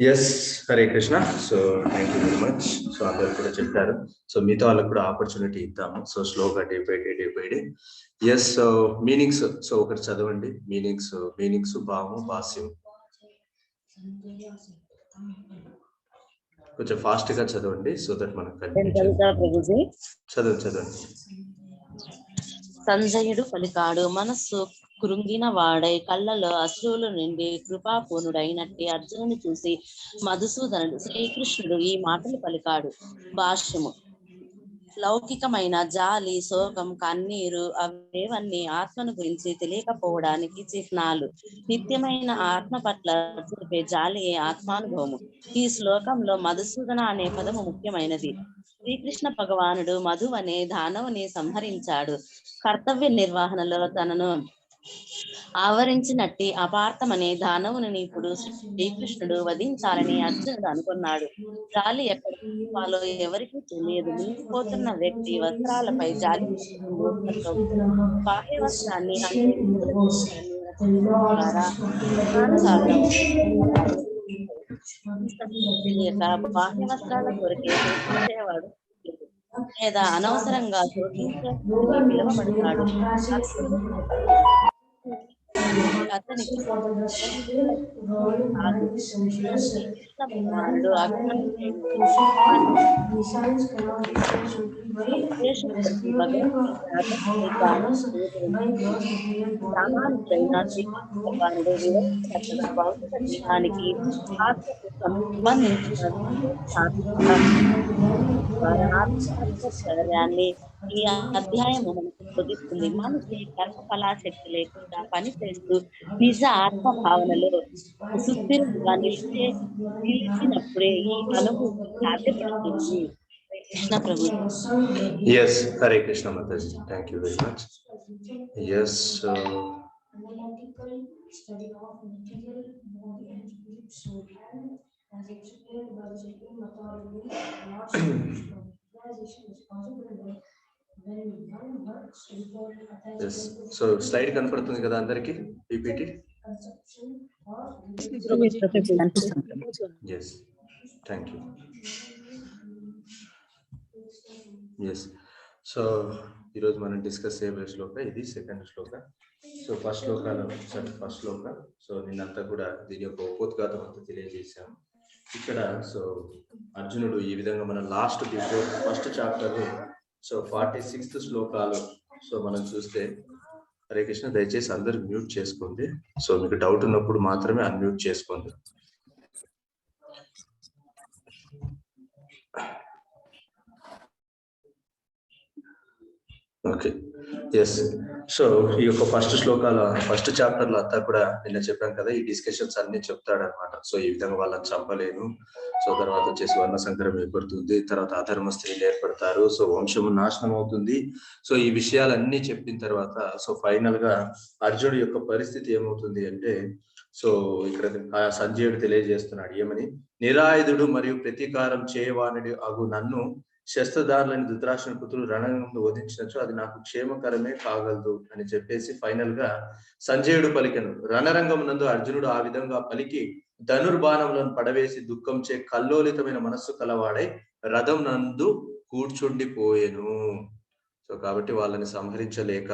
Yes, Hare Krishna. So thank you very much. So అందరు కూడా చెప్పారు. సో మిగతా వాళ్ళకి కూడా ఆపర్చునిటీ ఇద్దాము. సో స్లోగా day by day. Yes, so meanings so ఒకటి చదవండి. మీనింగ్స్ భావము భాష్యం కొంచెం ఫాస్ట్ గా చదవండి, సో దట్ మనకు చదవండి. సంజయుడు పలికాడు, మనస్సు కృంగిన వాడై కళ్ళలో అశ్రువులు నిండి కృపాపూర్ణుడైనట్టి అర్జునుని చూసి మధుసూదనుడు శ్రీకృష్ణుడు ఈ మాటలు పలికాడు. భాష్యము. లౌకికమైన జాలి, శోకం, కన్నీరు అవేవన్నీ ఆత్మను గురించి తెలియకపోవడానికి చిహ్నాలు. నిత్యమైన ఆత్మ పట్ల చూపే జాలియే ఆత్మానుభవము. ఈ శ్లోకంలో మధుసూదన అనే పదము ముఖ్యమైనది. శ్రీకృష్ణ భగవానుడు మధు అనే దానవుని సంహరించాడు. కర్తవ్య నిర్వహణలో తనను ఆవరించినట్టి అపార్థమనే దానవుని ఇప్పుడు శ్రీకృష్ణుడు వధించాలని అర్జునుడు అనుకున్నాడు. జాలి ఎక్కడ వాళ్ళో ఎవరికీ తెలియదు. మిగిలిపోతున్న వ్యక్తి వస్త్రాలపై జాలి బాహ్య వస్త్రాన్ని తెలియక బాహ్య వస్త్రాల కొరకే శోకించేవాడు లేదా అనవసరంగా శోకించే పిలువబడతాడు. అతనికి భగవానుడు భౌతిక దేహానికి ఆత్మకు సంబంధించిన శౌర్యాన్ని ఈ అధ్యాయము మనకు బోధిస్తుంది. మనిషి కర్మఫలాశక్తి లేకుండా పనిచేస్తూ నిజ ఆత్మ భావనలో సుస్థిరంగా నిలిచినప్పుడే ఈ అనుభూతి సాధ్యపడుతుంది. Krishna Prabhu. Yes, Hare Krishna Mataji, thank you very much. Yes, Analytical study of material body and spirit soul as explained by the Supreme Authority, not realization is possible when one works without attachment. So slide కనపడుతుంది కదా అందరికి, PPT. Conception or yes, thank you. Yes, so ఈరోజు మనం discuss చేయబోయే శ్లోక ఇది second శ్లోక. So first శ్లోక సో నిన్నంతా కూడా దీని యొక్క ఉపోద్ఘాతం అంతా తెలియజేశాము ఇక్కడ. సో అర్జునుడు ఈ విధంగా మనం last before first chapter so 46th శ్లోకాలు సో మనం చూస్తే, హరే కృష్ణ, దయచేసి అందరూ మ్యూట్ చేసుకోండి. సో మీకు డౌట్ ఉన్నప్పుడు మాత్రమే అన్మ్యూట్ చేసుకోండి. Okay, yes. సో ఈ యొక్క ఫస్ట్ చాప్టర్ లో అంతా కూడా నిన్న చెప్పాం కదా, ఈ డిస్కషన్స్ అన్ని చెప్తాడు అనమాట. సో ఈ విధంగా వాళ్ళని చంపలేను, సో తర్వాత వచ్చేసి వర్ణ సంకరం ఏర్పడుతుంది, తర్వాత అధర్మ స్త్రీలు ఏర్పడతారు, సో వంశము నాశనం అవుతుంది. సో ఈ విషయాలన్నీ చెప్పిన తర్వాత సో ఫైనల్ గా అర్జునుడి యొక్క పరిస్థితి ఏమవుతుంది అంటే, సో ఇక్కడ సంజయుడు తెలియజేస్తున్నాడు ఏమని, నిరాయుధుడు మరియు ప్రతీకారం చేయవానుడు అగు నన్ను శస్త్రధారులని ధృతరాష్ట్రుని పుత్రులు రణరంగంలో వధించినచో అది నాకు క్షేమకరమే కాగలదు అని చెప్పేసి ఫైనల్ గా సంజయుడు పలికెను. రణరంగం నందు అర్జునుడు ఆ విధంగా పలికి ధనుర్బాణములను పడవేసి దుఃఖంచే కల్లోలితమైన మనస్సు కలవాడై రథం నందు కూర్చుండిపోయెను. సో కాబట్టి వాళ్ళని సంహరించలేక,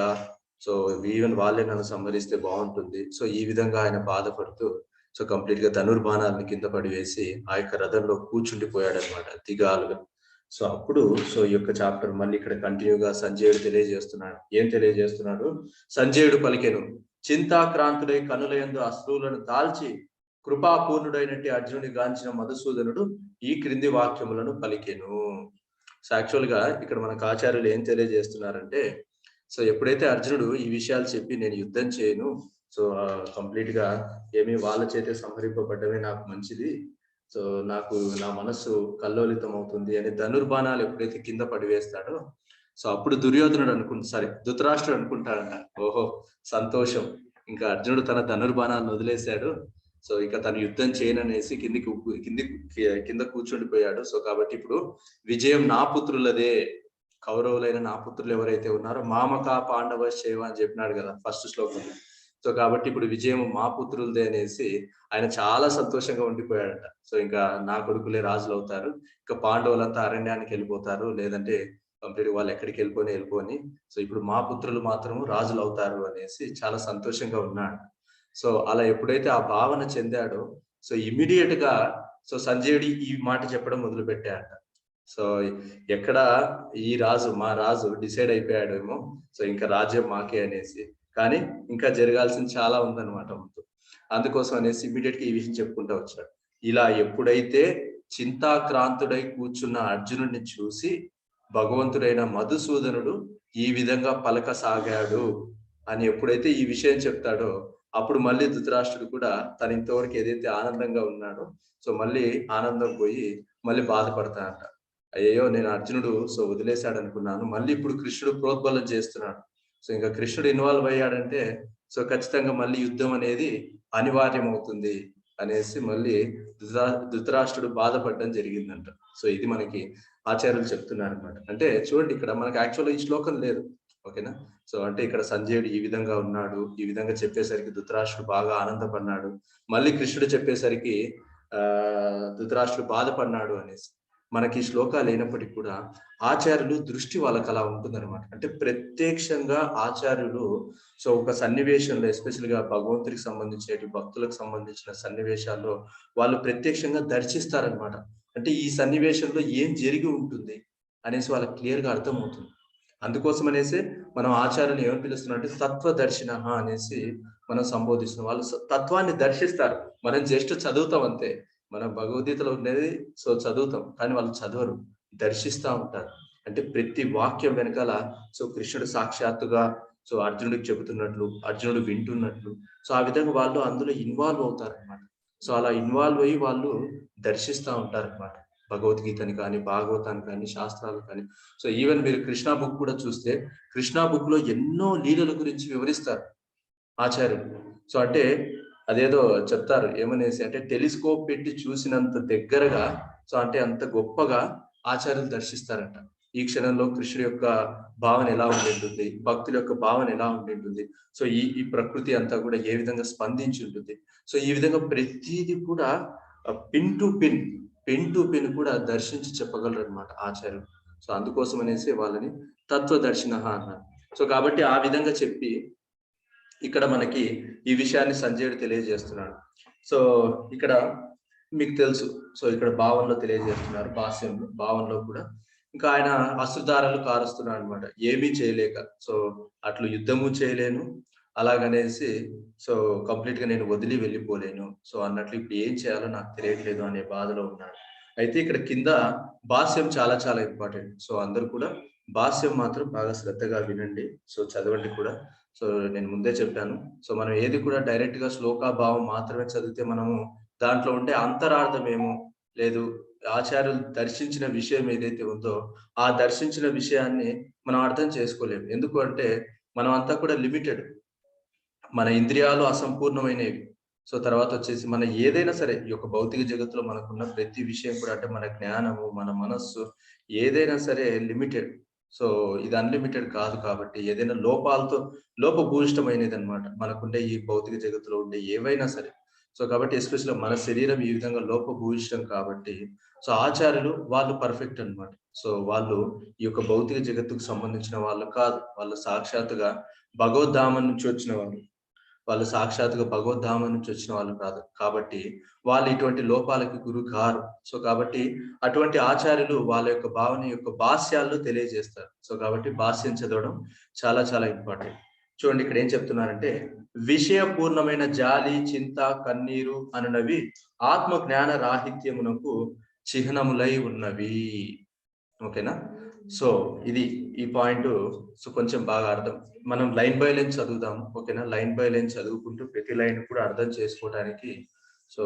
సో ఈవెన్ వాళ్ళే నన్ను సంహరిస్తే బాగుంటుంది, సో ఈ విధంగా ఆయన బాధపడుతూ సో కంప్లీట్ గా ధనుర్బాణాలను కింద పడివేసి ఆ యొక్క రథంలో కూర్చుండిపోయాడు అనమాట దిగాలుగా. సో అప్పుడు సో ఈ యొక్క చాప్టర్ మళ్ళీ ఇక్కడ కంటిన్యూగా సంజయుడు తెలియజేస్తున్నాడు. ఏం తెలియజేస్తున్నాడు? సంజయుడు పలికెను, చింతాక్రాంతుడై కనులయందు అశ్రువులను దాల్చి కృపాపూర్ణుడైనట్టి అర్జునుని గాంచిన మధుసూదనుడు ఈ క్రింది వాక్యములను పలికెను. సో యాక్చువల్ గా ఇక్కడ మనకు ఆచార్యులు ఏం తెలియజేస్తున్నారంటే, సో ఎప్పుడైతే అర్జునుడు ఈ విషయాలు చెప్పి నేను యుద్ధం చేయను, సో కంప్లీట్ గా ఏమి వాళ్ళ చేతే సంహరింపబడ్డమే నాకు మంచిది, సో నాకు నా మనస్సు కల్లోలితం అవుతుంది అని ధనుర్బాణాలు ఎప్పుడైతే కింద పడివేస్తాడో, సో అప్పుడు దుర్యోధనుడు ధృతరాష్ట్రుడు అనుకుంటాడంట, ఓహో సంతోషం, ఇంకా అర్జునుడు తన ధనుర్బాణాలను వదిలేశాడు, సో ఇక తను యుద్ధం చేయననేసి కింద కూర్చుండిపోయాడు. సో కాబట్టి ఇప్పుడు విజయం నా పుత్రులదే, కౌరవులైన నా పుత్రులు ఎవరైతే ఉన్నారో మామక పాండవ శైవ అని చెప్పినాడు కదా ఫస్ట్ శ్లోకంలో. సో కాబట్టి ఇప్పుడు విజయం మా పుత్రులదే అనేసి ఆయన చాలా సంతోషంగా ఉండిపోయాడట. సో ఇంకా నా కొడుకులే రాజులు అవుతారు, ఇంకా పాండవులంతా అరణ్యానికి వెళ్ళిపోతారు, లేదంటే కంప్లీట్ వాళ్ళు ఎక్కడికి వెళ్ళిపోని, సో ఇప్పుడు మా పుత్రులు మాత్రము రాజులు అవుతారు అనేసి చాలా సంతోషంగా ఉన్నాడు. సో అలా ఎప్పుడైతే ఆ భావన చెందాడో, సో ఇమ్మీడియట్ గా సో సంజయుడి ఈ మాట చెప్పడం మొదలు పెట్టాడట. సో ఎక్కడ ఈ రాజు మా రాజు డిసైడ్ అయిపోయాడేమో, సో ఇంకా రాజ్యం మాకే అనేసి, కానీ ఇంకా జరగాల్సింది చాలా ఉందన్నమాట ముందు. అందుకోసం అనేసి ఇమ్మీడియట్ గా ఈ విషయం చెప్పుకుంటూ వచ్చాడు. ఇలా ఎప్పుడైతే చింతాక్రాంతుడై కూర్చున్న అర్జునుడిని చూసి భగవంతుడైన మధుసూదనుడు ఈ విధంగా పలకసాగాడు అని ఎప్పుడైతే ఈ విషయం చెప్తాడో, అప్పుడు మళ్ళీ ధృతరాష్ట్రుడు కూడా తను ఇంతవరకు ఏదైతే ఆనందంగా ఉన్నాడో, సో మళ్ళీ ఆనందం పోయి మళ్ళీ బాధపడతాడంట. అయ్యో నేను అర్జునుడు సో వదిలేశాడు అనుకున్నాను, మళ్ళీ ఇప్పుడు కృష్ణుడు ప్రోద్బలం చేస్తున్నాడు, సో ఇంకా కృష్ణుడు ఇన్వాల్వ్ అయ్యాడంటే సో ఖచ్చితంగా మళ్ళీ యుద్ధం అనేది అనివార్యం అవుతుంది అనేసి మళ్ళీ ధృతరాష్ట్రుడు బాధపడడం జరిగిందంట. సో ఇది మనకి ఆచార్యులు చెప్తున్నారు అనమాట. అంటే చూడండి, ఇక్కడ మనకి యాక్చువల్గా ఈ శ్లోకం లేదు, ఓకేనా. సో అంటే ఇక్కడ సంజయుడు ఈ విధంగా ఉన్నాడు, ఈ విధంగా చెప్పేసరికి ధృతరాష్ట్రుడు బాగా ఆనందపడినాడు, మళ్ళీ కృష్ణుడు చెప్పేసరికి ధృతరాష్ట్రుడు బాధపడినాడు అనేసి మనకి ఈ శ్లోకాలు అయినప్పటికీ కూడా ఆచార్యులు దృష్టి వాళ్ళకి అలా ఉంటుందన్నమాట. అంటే ప్రత్యక్షంగా ఆచార్యులు సో ఒక సన్నివేశంలో, ఎస్పెషల్ గా భగవంతుడికి సంబంధించిన భక్తులకు సంబంధించిన సన్నివేశాల్లో వాళ్ళు ప్రత్యక్షంగా దర్శిస్తారనమాట. అంటే ఈ సన్నివేశంలో ఏం జరిగి ఉంటుంది అనేసి వాళ్ళకి క్లియర్ గా అర్థమవుతుంది. అందుకోసం అనేసి మనం ఆచార్యులు ఏమని పిలుస్తున్నాం అంటే తత్వదర్శిన అనేసి మనం సంబోధిస్తున్నాం. వాళ్ళు తత్వాన్ని దర్శిస్తారు, మనం జస్ట్ చదువుతాం అంతే. మనం భగవద్గీతలో ఉండేది సో చదువుతాం, కానీ వాళ్ళు చదవరు, దర్శిస్తూ ఉంటారు. అంటే ప్రతి వాక్యం వెనకాల సో కృష్ణుడు సాక్షాత్తుగా సో అర్జునుడికి చెబుతున్నట్లు, అర్జునుడు వింటున్నట్లు, సో ఆ విధంగా వాళ్ళు అందులో ఇన్వాల్వ్ అవుతారు అనమాట. సో అలా ఇన్వాల్వ్ అయ్యి వాళ్ళు దర్శిస్తూ ఉంటారు అనమాట. భగవద్గీతని కానీ, భాగవతాన్ని కానీ, శాస్త్రాలు కానీ. సో ఈవెన్ మీరు కృష్ణా బుక్ కూడా చూస్తే, కృష్ణా బుక్ లో ఎన్నో లీలల గురించి వివరిస్తారు ఆచార్యులు. సో అంటే అదేదో చెప్తారు ఏమనేసి అంటే, టెలిస్కోప్ పెట్టి చూసినంత దగ్గరగా, సో అంటే అంత గొప్పగా ఆచార్యులు దర్శిస్తారంట. ఈ క్షణంలో కృష్ణుడి యొక్క భావన ఎలా ఉండింటుంది, భక్తుల యొక్క భావన ఎలా ఉండింటుంది, సో ఈ ప్రకృతి అంతా కూడా ఏ విధంగా స్పందించి ఉంటుంది. సో ఈ విధంగా ప్రతిదీ కూడా పిన్ టు పిన్ కూడా దర్శించి చెప్పగలరు అనమాట ఆచార్యులు. సో అందుకోసం అనేసి వాళ్ళని తత్వదర్శిన అన్నారు. సో కాబట్టి ఆ విధంగా చెప్పి ఇక్కడ మనకి ఈ విషయాన్ని సంజయుడు తెలియజేస్తున్నాడు. సో ఇక్కడ మీకు తెలుసు, సో ఇక్కడ భావనలో తెలియజేస్తున్నారు, భావనలో కూడా ఇంకా ఆయన అశ్రుధారలు కారుస్తున్నాడు అనమాట, ఏమీ చేయలేక. సో అట్లు యుద్ధము చేయలేను, అలాగనేసి సో కంప్లీట్ గా నేను వదిలి వెళ్ళిపోలేను, సో అన్నట్లు ఇప్పుడు ఏం చేయాలో నాకు తెలియట్లేదు అనే బాధలో ఉన్నాడు. అయితే ఇక్కడ కింద భాష్యం చాలా చాలా ఇంపార్టెంట్. సో అందరూ కూడా భాష్యం మాత్రం బాగా శ్రద్ధగా వినండి, సో చదవండి కూడా. సో నేను ముందే చెప్పాను, సో మనం ఏది కూడా డైరెక్ట్ గా శ్లోకాభావం మాత్రమే చదివితే మనము దాంట్లో ఉండే అంతరార్థం ఏమో లేదు, ఆచార్యులు దర్శించిన విషయం ఏదైతే ఉందో ఆ దర్శించిన విషయాన్ని మనం అర్థం చేసుకోలేము. ఎందుకు అంటే మనం అంతా కూడా లిమిటెడ్, మన ఇంద్రియాలు అసంపూర్ణమైనవి. సో తర్వాత వచ్చేసి మన ఏదైనా సరే ఈ యొక్క భౌతిక జగత్తులో మనకున్న ప్రతి విషయం కూడా, అంటే మన జ్ఞానము, మన మనస్సు ఏదైనా సరే లిమిటెడ్. సో ఇది అన్లిమిటెడ్ కాదు. కాబట్టి ఏదైనా లోపభూయిష్టమైనది అనమాట మనకుండే ఈ భౌతిక జగత్తులో ఉండే ఏవైనా సరే. సో కాబట్టి ఎస్పెషల్గా మన శరీరం ఈ విధంగా లోపభూయిష్టం కాబట్టి సో ఆచార్యులు వాళ్ళు పర్ఫెక్ట్ అనమాట. సో వాళ్ళు ఈ యొక్క భౌతిక జగత్తుకు సంబంధించిన వాళ్ళు కాదు, వాళ్ళు సాక్షాత్తుగా భగవద్ధామం నుంచి వచ్చిన వాళ్ళు. వాళ్ళు సాక్షాత్తుగా భగవద్ధామం నుంచి వచ్చిన వాళ్ళు కాదు, కాబట్టి వాళ్ళు ఇటువంటి లోపాలకి గురి కారు. సో కాబట్టి అటువంటి ఆచార్యులు వాళ్ళ యొక్క భావన యొక్క భాష్యాల్లో తెలియజేస్తారు. సో కాబట్టి భాష్యం చదవడం చాలా చాలా ఇంపార్టెంట్. చూడండి ఇక్కడ ఏం చెప్తున్నారంటే, విషయపూర్ణమైన జాలి, చింత, కన్నీరు అనునవి ఆత్మ జ్ఞాన రాహిత్యమునకు చిహ్నములై ఉన్నవి. ఓకేనా? సో ఇది ఈ పాయింట్. సో కొంచెం బాగా అర్థం, మనం లైన్ బై లైన్ చదువుదాము. ఓకేనా? లైన్ బై లైన్ చదువుకుంటూ ప్రతి లైన్ కూడా అర్థం చేసుకోవడానికి సో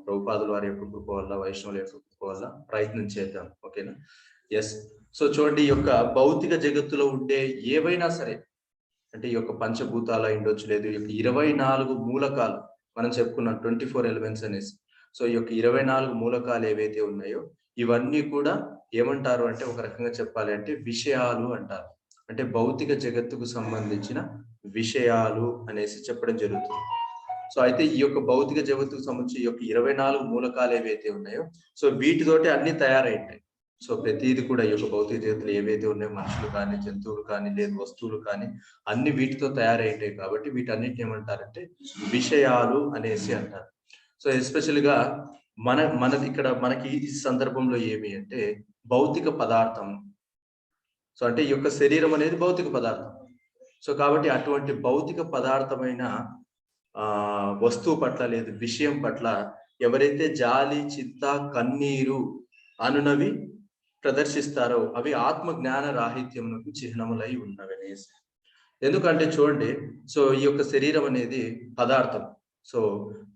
ప్రభుపాదుల వారి యొక్క కృప వల్ల, వైష్ణవుల యొక్క కృప వల్ల ప్రయత్నం చేద్దాం. ఓకేనా? ఎస్. సో చూడండి, ఈ యొక్క భౌతిక జగత్తులో ఉండే ఏవైనా సరే, అంటే ఈ యొక్క పంచభూతాలు ఉండొచ్చు, లేదు ఈ యొక్క 24 మూలకాలు మనం చెప్పుకున్నాం, 24 ఎలిమెంట్స్ అనేసి. సో ఈ యొక్క 24 మూలకాలు ఏవైతే ఉన్నాయో ఇవన్నీ కూడా ఏమంటారు అంటే, ఒక రకంగా చెప్పాలి అంటే విషయాలు అంటారు. అంటే భౌతిక జగత్తుకు సంబంధించిన విషయాలు అనేసి చెప్పడం జరుగుతుంది. సో అయితే ఈ యొక్క భౌతిక జగత్తుకు సంబంధించి ఈ యొక్క 24 మూలకాలు ఏవైతే ఉన్నాయో సో వీటితోటి అన్ని తయారైంటాయి. సో ప్రతిది కూడా ఈ యొక్క భౌతిక జగత్తులు ఏవైతే ఉన్నాయో, మనుషులు కానీ, జంతువులు కానీ, లేదు వస్తువులు కానీ, అన్ని వీటితో తయారైంటాయి. కాబట్టి వీటన్నిటిని ఏమంటారంటే విషయాలు అనేసి అంటారు. సో ఎస్పెషల్ గా మనది ఇక్కడ మనకి ఈ సందర్భంలో ఏమి అంటే భౌతిక పదార్థం. సో అంటే ఈ యొక్క శరీరం అనేది భౌతిక పదార్థం. సో కాబట్టి అటువంటి భౌతిక పదార్థమైన వస్తువు పట్ల, లేదు విషయం పట్ల ఎవరైతే జాలి, చింత, కన్నీరు అనునవి ప్రదర్శిస్తారో అవి ఆత్మ జ్ఞాన రాహిత్యమునకు చిహ్నములై ఉన్నవనేసి. ఎందుకంటే చూడండి, సో ఈ యొక్క శరీరం అనేది పదార్థం. సో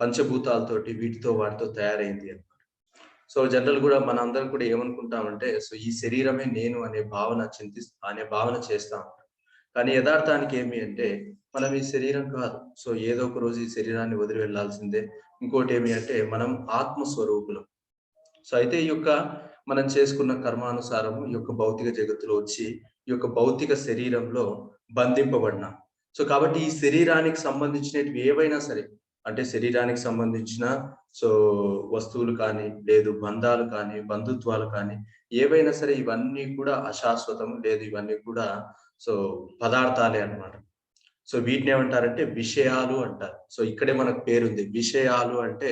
పంచభూతాలతోటి వీటితో వాటితో తయారైంది అన్నమాట. సో జనరల్ కూడా మన అందరం కూడా ఏమనుకుంటామంటే, సో ఈ శరీరమే నేను అనే భావన చేస్తా ఉంటాం. కానీ యథార్థానికి ఏమి అంటే మనం ఈ శరీరం కాదు. సో ఏదో ఒక రోజు ఈ శరీరాన్ని వదిలి వెళ్ళాల్సిందే. ఇంకోటి ఏమి అంటే మనం ఆత్మస్వరూపులం. సో అయితే ఈ యొక్క మనం చేసుకున్న కర్మానుసారము ఈ యొక్క భౌతిక జగత్తులో వచ్చి ఈ యొక్క భౌతిక శరీరంలో బంధింపబడినాం. సో కాబట్టి ఈ శరీరానికి సంబంధించినవి ఏవైనా సరే, అంటే శరీరానికి సంబంధించిన సో వస్తువులు కానీ, లేదు బంధాలు కానీ, బంధుత్వాలు కానీ, ఏవైనా సరే ఇవన్నీ కూడా అశాశ్వతం, లేదు ఇవన్నీ కూడా సో పదార్థాలే అన్నమాట. సో వీటిని ఏమంటారంటే విషయాలు అంటారు. సో ఇక్కడే మనకు పేరుంది, విషయాలు అంటే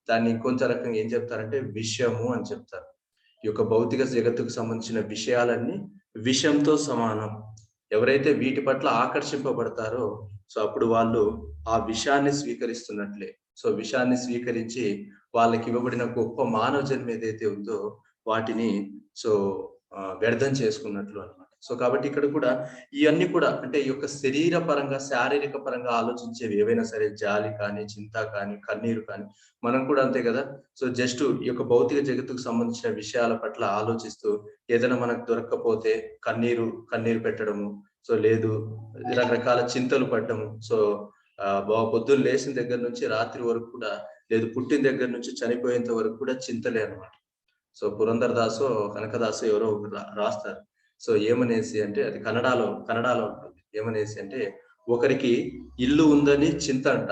దాన్ని ఇంకొంత రకంగా ఏం చెప్తారంటే విషయము అని చెప్తారు. ఈ యొక్క భౌతిక జగత్తుకు సంబంధించిన విషయాలన్నీ విషంతో సమానం. ఎవరైతే వీటి పట్ల ఆకర్షింపబడతారో సో అప్పుడు వాళ్ళు ఆ విషయాన్ని స్వీకరిస్తున్నట్లే. సో విషయాన్ని స్వీకరించి వాళ్ళకి ఇవ్వబడిన గొప్ప మానవ జన్మ ఏదైతే ఉందో వాటిని సో వ్యర్థం చేసుకున్నట్లు అన్నమాట. సో కాబట్టి ఇక్కడ కూడా ఇవన్నీ కూడా అంటే ఈ యొక్క శరీర పరంగా, శారీరక పరంగా ఆలోచించేవి ఏవైనా సరే, జాలి కానీ, చింత కానీ, కన్నీరు కానీ, మనం కూడా అంతే కదా. సో జస్ట్ ఈ యొక్క భౌతిక జగత్తుకు సంబంధించిన విషయాల పట్ల ఆలోచిస్తూ ఏదైనా మనకు దొరక్కపోతే కన్నీరు పెట్టడము, సో లేదు రకరకాల చింతలు పడ్డము. సో పొద్దున్న లేచిన దగ్గర నుంచి రాత్రి వరకు కూడా, లేదు పుట్టిన దగ్గర నుంచి చనిపోయేంత వరకు కూడా చింతలే అనమాట. సో పురంధరదాసు, కనకదాసు ఎవరో రాస్తారు. సో ఏమనేసి అంటే, అది కన్నడలో ఉంటుంది. ఏమనేసి అంటే, ఒకరికి ఇల్లు ఉందని చింత అంట.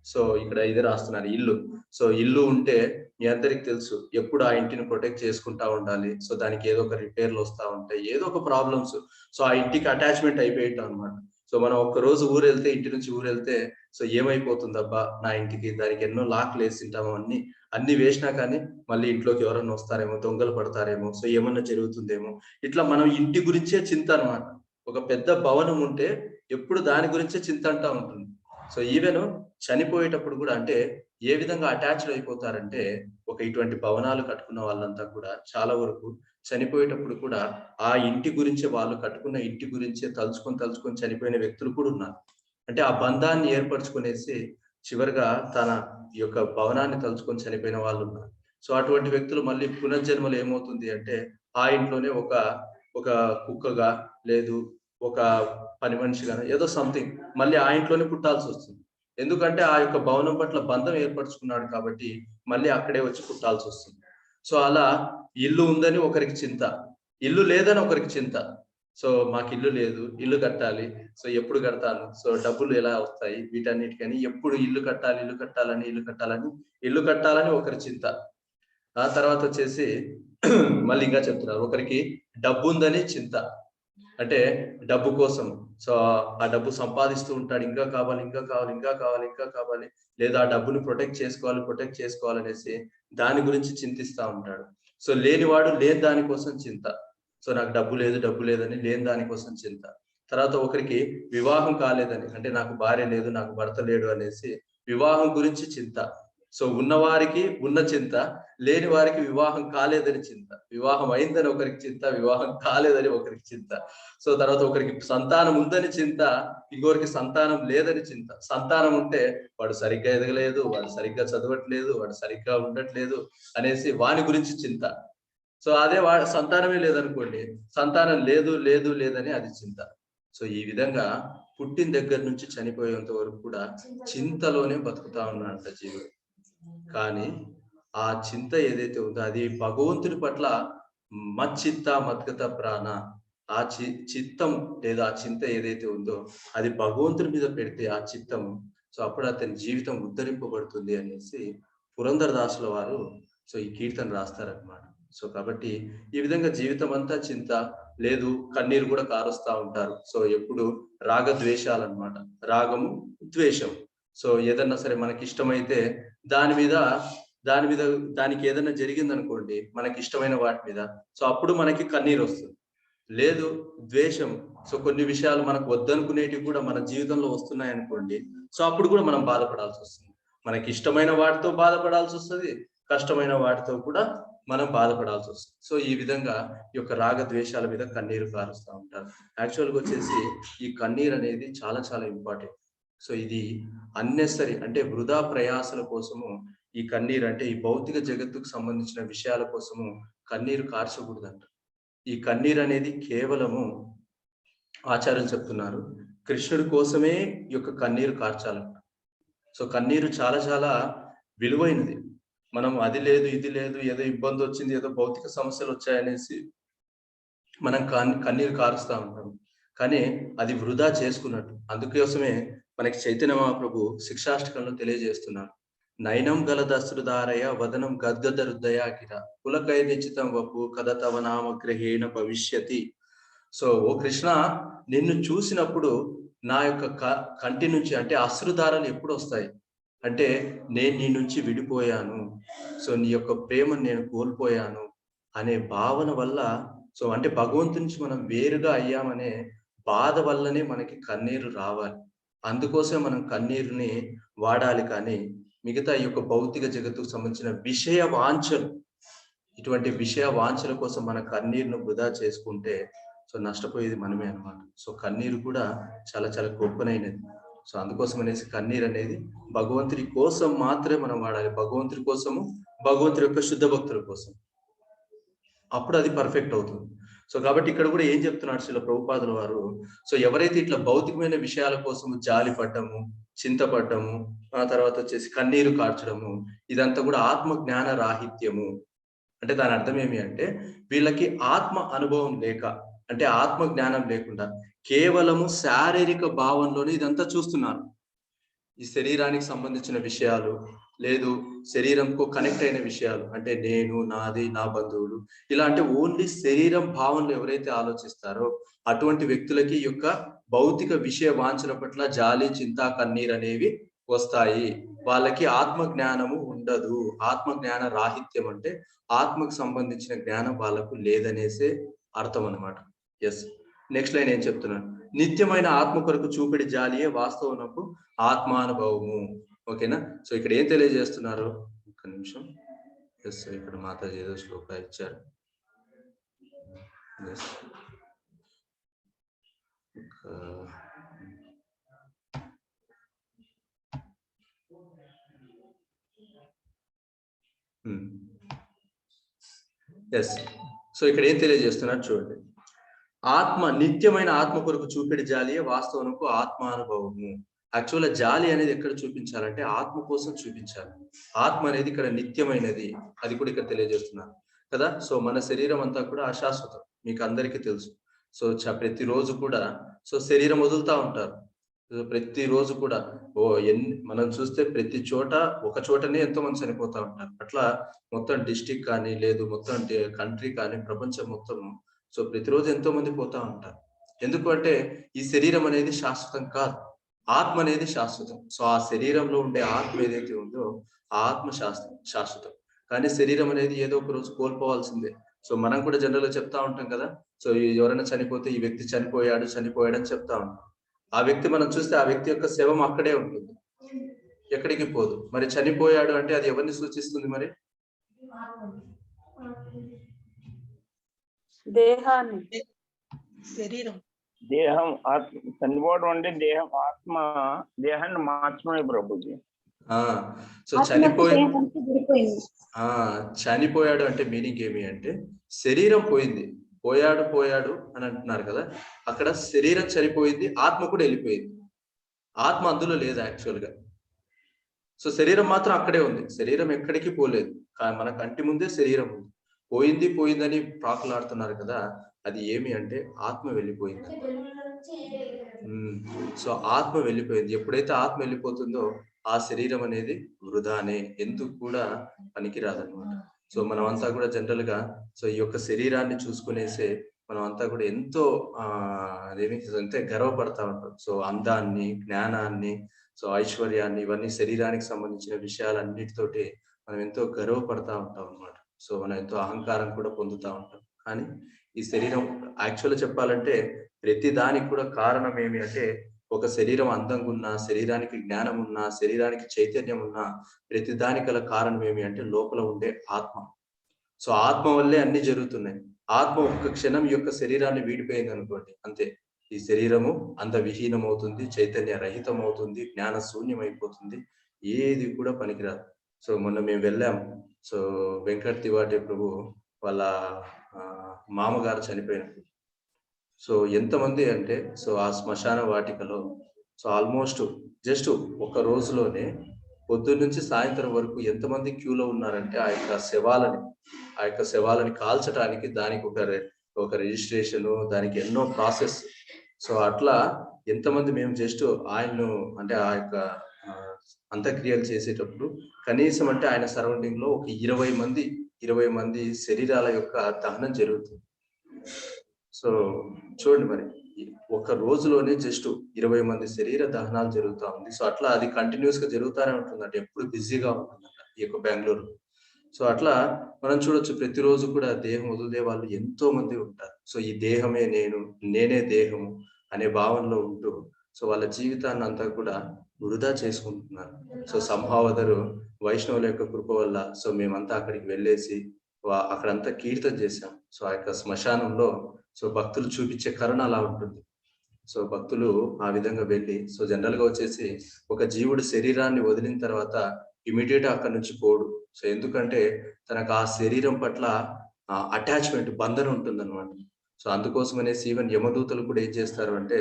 సో ఇక్కడ ఇదే రాస్తున్నారు, ఇల్లు. సో ఇల్లు ఉంటే మీ అందరికి తెలుసు, ఎప్పుడు ఆ ఇంటిని ప్రొటెక్ట్ చేసుకుంటా ఉండాలి. సో దానికి ఏదో ఒక రిపేర్లు వస్తూ ఉంటాయి, ఏదో ఒక ప్రాబ్లమ్స్. సో ఆ ఇంటికి అటాచ్మెంట్ అయిపోయింటాం అనమాట. సో మనం ఒక్క రోజు ఊరు వెళ్తే, ఇంటి నుంచి ఊరు వెళ్తే సో ఏమైపోతుందబ్బా నా ఇంటికి, దానికి ఎన్నో లాక్లు వేసింటాము, అన్ని వేసినా కానీ మళ్ళీ ఇంట్లోకి ఎవరన్నా వస్తారేమో, దొంగలు పడతారేమో, సో ఏమన్నా జరుగుతుందేమో, ఇట్లా మనం ఇంటి గురించే చింత అనమాట. ఒక పెద్ద భవనం ఉంటే ఎప్పుడు దాని గురించే చింత అంటా ఉంటుంది. సో ఈవెన్ చనిపోయేటప్పుడు కూడా అంటే ఏ విధంగా అటాచ్డ్ అయిపోతారంటే, ఒక ఇటువంటి భవనాలు కట్టుకున్న వాళ్ళంతా కూడా చాలా వరకు చనిపోయేటప్పుడు కూడా ఆ ఇంటి గురించి, వాళ్ళు కట్టుకున్న ఇంటి గురించే తలుచుకొని చనిపోయిన వ్యక్తులు కూడా ఉన్నారు. అంటే ఆ బంధాన్ని ఏర్పరచుకునేసి చివరిగా తన ఈ యొక్క భవనాన్ని తలుచుకొని చనిపోయిన వాళ్ళు ఉన్నారు. సో అటువంటి వ్యక్తులు మళ్ళీ పునర్జన్మలు ఏమవుతుంది అంటే, ఆ ఇంట్లోనే ఒక కుక్కగా, లేదు ఒక పని మనిషిగా, ఏదో సంథింగ్ మళ్ళీ ఆ ఇంట్లోనే పుట్టాల్సి వస్తుంది. ఎందుకంటే ఆ యొక్క భవనం పట్ల బంధం ఏర్పరచుకున్నాడు కాబట్టి మళ్ళీ అక్కడే వచ్చి పుట్టాల్సి వస్తుంది. సో అలా ఇల్లు ఉందని ఒకరికి చింత, ఇల్లు లేదని ఒకరికి చింత. సో మాకు ఇల్లు లేదు, ఇల్లు కట్టాలి, సో ఎప్పుడు కడతాను, సో డబ్బులు ఎలా వస్తాయి, వీటన్నిటికని ఎప్పుడు ఇల్లు కట్టాలని ఒకరి చింత. ఆ తర్వాత వచ్చేసి మళ్ళీ ఇంకా చెప్తున్నారు, ఒకరికి డబ్బు ఉందని చింత. అంటే డబ్బు కోసం. సో ఆ డబ్బు సంపాదిస్తూ ఉంటాడు, ఇంకా కావాలి, ఇంకా కావాలి, ఇంకా కావాలి, ఇంకా కావాలి, లేదా ఆ డబ్బుని ప్రొటెక్ట్ చేసుకోవాలనేసి దాని గురించి చింతిస్తా ఉంటాడు. సో లేనివాడు లేని దానికోసం చింత. సో నాకు డబ్బు లేదని లేని దానికోసం చింత. తర్వాత ఒకరికి వివాహం కాలేదని, అంటే నాకు భార్య లేదు, నాకు భర్త లేడు అనేసి వివాహం గురించి చింత. సో ఉన్నవారికి ఉన్న చింత, లేని వారికి వివాహం కాలేదని చింత. వివాహం అయిందని ఒకరికి చింత, వివాహం కాలేదని ఒకరికి చింత. సో తర్వాత ఒకరికి సంతానం ఉందని చింత, ఇంకొకరికి సంతానం లేదని చింత. సంతానం ఉంటే వాడు సరిగ్గా ఎదగలేదు, వాడు సరిగ్గా చదవట్లేదు, వాడు సరిగ్గా ఉండట్లేదు అనేసి వాని గురించి చింత. సో అదే వాడు సంతానమే లేదనుకోండి, సంతానం లేదని అది చింత. సో ఈ విధంగా పుట్టిన దగ్గర నుంచి చనిపోయేంత వరకు కూడా చింతలోనే బతుకుతా ఉన్నాడంట జీవుడు. కానీ ఆ చింత ఏదైతే ఉందో అది భగవంతుని పట్ల మచ్చిత్త మద్గత ప్రాణ, ఆ చిత్తం లేదా ఆ చింత ఏదైతే ఉందో అది భగవంతుని మీద పెడితే ఆ చిత్తము, సో అప్పుడు అతని జీవితం ఉద్ధరింపబడుతుంది అనేసి పురంధరదాసుల వారు సో ఈ కీర్తన రాస్తారనమాట. సో కాబట్టి ఈ విధంగా జీవితం అంతా చింత, లేదు కన్నీరు కూడా కారుస్తా ఉంటారు. సో ఎప్పుడు రాగద్వేషాలన్నమాట, రాగము ద్వేషం. సో ఏదన్నా సరే మనకి ఇష్టమైతే దానికి ఏదైనా జరిగింది అనుకోండి మనకి ఇష్టమైన వాటి మీద, సో అప్పుడు మనకి కన్నీరు వస్తుంది. లేదు ద్వేషం, సో కొన్ని విషయాలు మనకు వద్దనుకునేటివి కూడా మన జీవితంలో వస్తున్నాయి అనుకోండి, సో అప్పుడు కూడా మనం బాధపడాల్సి వస్తుంది. మనకి ఇష్టమైన వాటితో బాధపడాల్సి వస్తుంది, కష్టమైన వాటితో కూడా మనం బాధపడాల్సి వస్తుంది. సో ఈ విధంగా ఈ యొక్క రాగద్వేషాల మీద కన్నీరు కారుస్తూ ఉంటారు. యాక్చువల్గా వచ్చేసి ఈ కన్నీరు అనేది చాలా చాలా ఇంపార్టెంట్. సో ఇది అన్నెసరీ, అంటే వృధా ప్రయాసల కోసము ఈ కన్నీరు, అంటే ఈ భౌతిక జగత్తుకు సంబంధించిన విషయాల కోసము కన్నీరు కార్చకూడదంట. ఈ కన్నీరు అనేది కేవలము ఆచార్యులు చెప్తున్నారు కృష్ణుడి కోసమే ఈ యొక్క కన్నీరు కార్చాలంట. సో కన్నీరు చాలా చాలా విలువైనది. మనం అది లేదు ఇది లేదు, ఏదో ఇబ్బంది వచ్చింది, ఏదో భౌతిక సమస్యలు వచ్చాయనేసి మనం కన్నీరు కారుస్తూ ఉంటాం, కానీ అది వృధా చేసుకున్నట్టు. అందుకోసమే మనకి చైతన్య మహాప్రభు శిక్షాష్టకంలో తెలియజేస్తున్నారు, నయనం గలదశ్రుధారయ వదనం గద్గద హృదయాకిర కులకై నిశ్చితం వపు కథ తవ నామగ్రహేణ భవిష్యతి. సో ఓ కృష్ణ, నిన్ను చూసినప్పుడు నా యొక్క కంటి నుంచి, అంటే అశ్రుధారలు ఎప్పుడు వస్తాయి అంటే నేను నీ నుంచి విడిపోయాను, సో నీ యొక్క ప్రేమను నేను కోల్పోయాను అనే భావన వల్ల, సో అంటే భగవంతు నుంచి మనం వేరుగా అయ్యామనే బాధ వల్లనే మనకి కన్నీరు రావాలి. అందుకోసం మనం కన్నీరుని వాడాలి. కానీ మిగతా ఈ యొక్క భౌతిక జగత్తుకు సంబంధించిన విషయ వాంఛలు, ఇటువంటి విషయ వాంఛల కోసం మన కన్నీరును వృధా చేసుకుంటే సో నష్టపోయేది మనమే అన్నమాట. సో కన్నీరు కూడా చాలా చాలా గొప్పనైనది. సో అందుకోసం అనేసి కన్నీరు అనేది భగవంతుడి కోసం మాత్రమే మనం వాడాలి, భగవంతుడి కోసము, భగవంతుడి యొక్క శుద్ధ భక్తుల కోసం, అప్పుడు అది పర్ఫెక్ట్ అవుతుంది. సో కాబట్టి ఇక్కడ కూడా ఏం చెప్తున్నాడు శ్రీల ప్రభుపాదుల వారు, సో ఎవరైతే ఇట్లా భౌతికమైన విషయాల కోసం జాలి పడ్డము, చింతపడ్డము, ఆ తర్వాత వచ్చేసి కన్నీరు కార్చడము, ఇదంతా కూడా ఆత్మ జ్ఞాన రాహిత్యము. అంటే దాని అర్థం ఏమి అంటే వీళ్ళకి ఆత్మ అనుభవం లేక, అంటే ఆత్మ జ్ఞానం లేకుండా కేవలము శారీరక భావంలోనే ఇదంతా చూస్తున్నారు. ఈ శరీరానికి సంబంధించిన విషయాలు, లేదు శరీరంకు కనెక్ట్ అయిన విషయాలు, అంటే నేను, నాది, నా బంధువులు, ఇలా అంటే ఓన్లీ శరీరం భావనలు ఎవరైతే ఆలోచిస్తారో అటువంటి వ్యక్తులకి యొక్క భౌతిక విషయ వాంఛల పట్ల జాలి, చింత, కన్నీరు అనేవి వస్తాయి. వాళ్ళకి ఆత్మ జ్ఞానము ఉండదు. ఆత్మ జ్ఞాన రాహిత్యం అంటే ఆత్మకు సంబంధించిన జ్ఞానం వాళ్ళకు లేదనేసే అర్థం అన్నమాట. ఎస్, నెక్స్ట్ లైన్ ఏం చెప్తున్నాను, నిత్యమైన ఆత్మ కొరకు చూపిడి జాలియే వాస్తవనకు ఆత్మానుభవము. ఓకేనా. సో ఇక్కడ ఏం తెలియజేస్తున్నారు, ఒక్క నిమిషం. ఎస్, ఇక్కడ మాతాజీ ఏదో శ్లోక ఇచ్చారు. Yes, yes. సో ఇక్కడ ఏం తెలియజేస్తున్నారు చూడండి, ఆత్మ నిత్యమైన ఆత్మ కొరకు చూపిడి జాలియే వాస్తవనకు ఆత్మానుభవము. యాక్చువల్గా జాలి అనేది ఎక్కడ చూపించాలంటే ఆత్మ కోసం చూపించాలి. ఆత్మ అనేది ఇక్కడ నిత్యమైనది, అది కూడా ఇక్కడ తెలియజేస్తున్నారు కదా. సో మన శరీరం అంతా కూడా అశాశ్వతం, మీకు అందరికీ తెలుసు. సో ప్రతిరోజు కూడా సో శరీరం వదులుతా ఉంటారు. ప్రతిరోజు కూడా మనం చూస్తే ప్రతి చోట ఒక చోటనే ఎంతో మంది చనిపోతా ఉంటారు. అట్లా మొత్తం డిస్టిక్ కానీ, లేదు మొత్తం కంట్రీ కానీ, ప్రపంచం మొత్తం, సో ప్రతిరోజు ఎంతో మంది పోతా ఉంటారు. ఎందుకు అంటే ఈ శరీరం అనేది శాశ్వతం కాదు, ఆత్మ అనేది శాశ్వతం. సో ఆ శరీరంలో ఉండే ఆత్మ ఏదైతే ఉందో ఆ ఆత్మ శాశ్వతం. కానీ శరీరం అనేది ఏదో ఒక రోజు కోల్పోవాల్సిందే. సో మనం కూడా జనరల్ గా చెప్తా ఉంటాం కదా, సో ఎవరైనా చనిపోతే ఈ వ్యక్తి చనిపోయాడు అని చెప్తా ఉంటాం. ఆ వ్యక్తి మనం చూస్తే ఆ వ్యక్తి యొక్క శవం అక్కడే ఉంటుంది, ఎక్కడికి పోదు. మరి చనిపోయాడు అంటే అది ఎవరిని సూచిస్తుంది? మరి దేహాన్ని, శరీరం, దేహం ఆత్మ చనిపోవడం అంటే దేహం ఆత్మ దేహాన్ని మార్చడమే ప్రభుజీ. సో చనిపోయాడు అంటే మీనింగ్ ఏమి అంటే శరీరం పోయాడు అని అంటున్నారు కదా, అక్కడ శరీరం చనిపోయింది, ఆత్మ కూడా వెళ్ళిపోయింది. ఆత్మ అందులో లేదు యాక్చువల్ గా. సో శరీరం మాత్రం అక్కడే ఉంది, శరీరం ఎక్కడికి పోలేదు. మన కంటి ముందే శరీరం ఉంది. పోయిందని ప్రాకులాడుతున్నారు కదా, అది ఏమి అంటే ఆత్మ వెళ్ళిపోయింది. సో ఆత్మ వెళ్ళిపోయింది. ఎప్పుడైతే ఆత్మ వెళ్ళిపోతుందో ఆ శరీరం అనేది వృధానే, ఎందుకు కూడా పనికిరాదనమాట. సో మనం అంతా కూడా జనరల్ గా సో ఈ యొక్క శరీరాన్ని చూసుకునేసే మనం అంతా కూడా ఎంతో ఎంతో గర్వపడతా ఉంటాం. సో అందాన్ని, జ్ఞానాన్ని, సో ఐశ్వర్యాన్ని, ఇవన్నీ శరీరానికి సంబంధించిన విషయాలన్నిటితోటి మనం ఎంతో గర్వపడతా ఉంటాం అన్నమాట. సో మనం ఎంతో అహంకారం కూడా పొందుతా ఉంటాం. కానీ ఈ శరీరం యాక్చువల్గా చెప్పాలంటే ప్రతి దానికి కూడా కారణం ఏమి అంటే, ఒక శరీరం అందంగా ఉన్నా, శరీరానికి జ్ఞానం ఉన్నా, శరీరానికి చైతన్యం ఉన్నా, ప్రతి దానికి గల కారణం ఏమి అంటే లోపల ఉండే ఆత్మ. సో ఆత్మ వల్లే అన్ని జరుగుతున్నాయి. ఆత్మ ఒక్క క్షణం ఈ యొక్క శరీరాన్ని వీడిపోయింది అనుకోండి, అంతే, ఈ శరీరము విహీనం అవుతుంది, చైతన్య రహితం అవుతుంది, జ్ఞాన శూన్యం అయిపోతుంది, ఏది కూడా పనికిరాదు. సో మొన్న మేము వెళ్ళాం. సో వెంకట్ తివాటి ప్రభు వాళ్ళ మామగారు చనిపోయినప్పుడు సో ఎంతమంది అంటే, సో ఆ శ్మశాన వాటికలో సో ఆల్మోస్ట్ జస్ట్ ఒక రోజులోనే పొద్దున్న నుంచి సాయంత్రం వరకు ఎంతమంది క్యూలో ఉన్నారంటే ఆ యొక్క శవాలని కాల్చడానికి దానికి ఒక రిజిస్ట్రేషన్, దానికి ఎన్నో ప్రాసెస్. సో అట్లా ఎంతమంది మేము జస్ట్ ఆయన్ను అంటే ఆ యొక్క అంత్యక్రియలు చేసేటప్పుడు కనీసం అంటే ఆయన సరౌండింగ్ లో ఒక 20 మంది శరీరాల యొక్క దహనం జరుగుతుంది. సో చూడండి, మరి ఒక రోజులోనే జస్ట్ 20 మంది శరీర దహనాలు జరుగుతూ ఉంది. సో అట్లా అది కంటిన్యూస్ గా జరుగుతూనే ఉంటుందంట, ఎప్పుడు బిజీగా ఉంటుందంట ఈ యొక్క బెంగళూరు. సో అట్లా మనం చూడొచ్చు, ప్రతిరోజు కూడా దేహం వదిలే వాళ్ళు ఎంతో మంది ఉంటారు. సో ఈ దేహమే నేనే దేహము అనే భావనలో ఉంటూ సో వాళ్ళ జీవితాన్ని అంతా కూడా వృధా చేసుకుంటున్నారు. సో సంభావదరు వైష్ణవుల యొక్క కృప వల్ల సో మేమంతా అక్కడికి వెళ్ళేసి అక్కడంతా కీర్తన చేశాం. సో ఆ యొక్క శ్మశానంలో సో భక్తులు చూపించే కరుణ అలా ఉంటుంది. సో భక్తులు ఆ విధంగా వెళ్ళి సో జనరల్ గా వచ్చేసి ఒక జీవుడు శరీరాన్ని వదిలిన తర్వాత ఇమీడియట్ అక్కడి నుంచి పోడు. సో ఎందుకంటే తనకు ఆ శరీరం పట్ల అటాచ్మెంట్, బంధన ఉంటుంది అనమాట. సో అందుకోసం అనేసి ఈవెన్ యమదూతలు కూడా ఏం చేస్తారు అంటే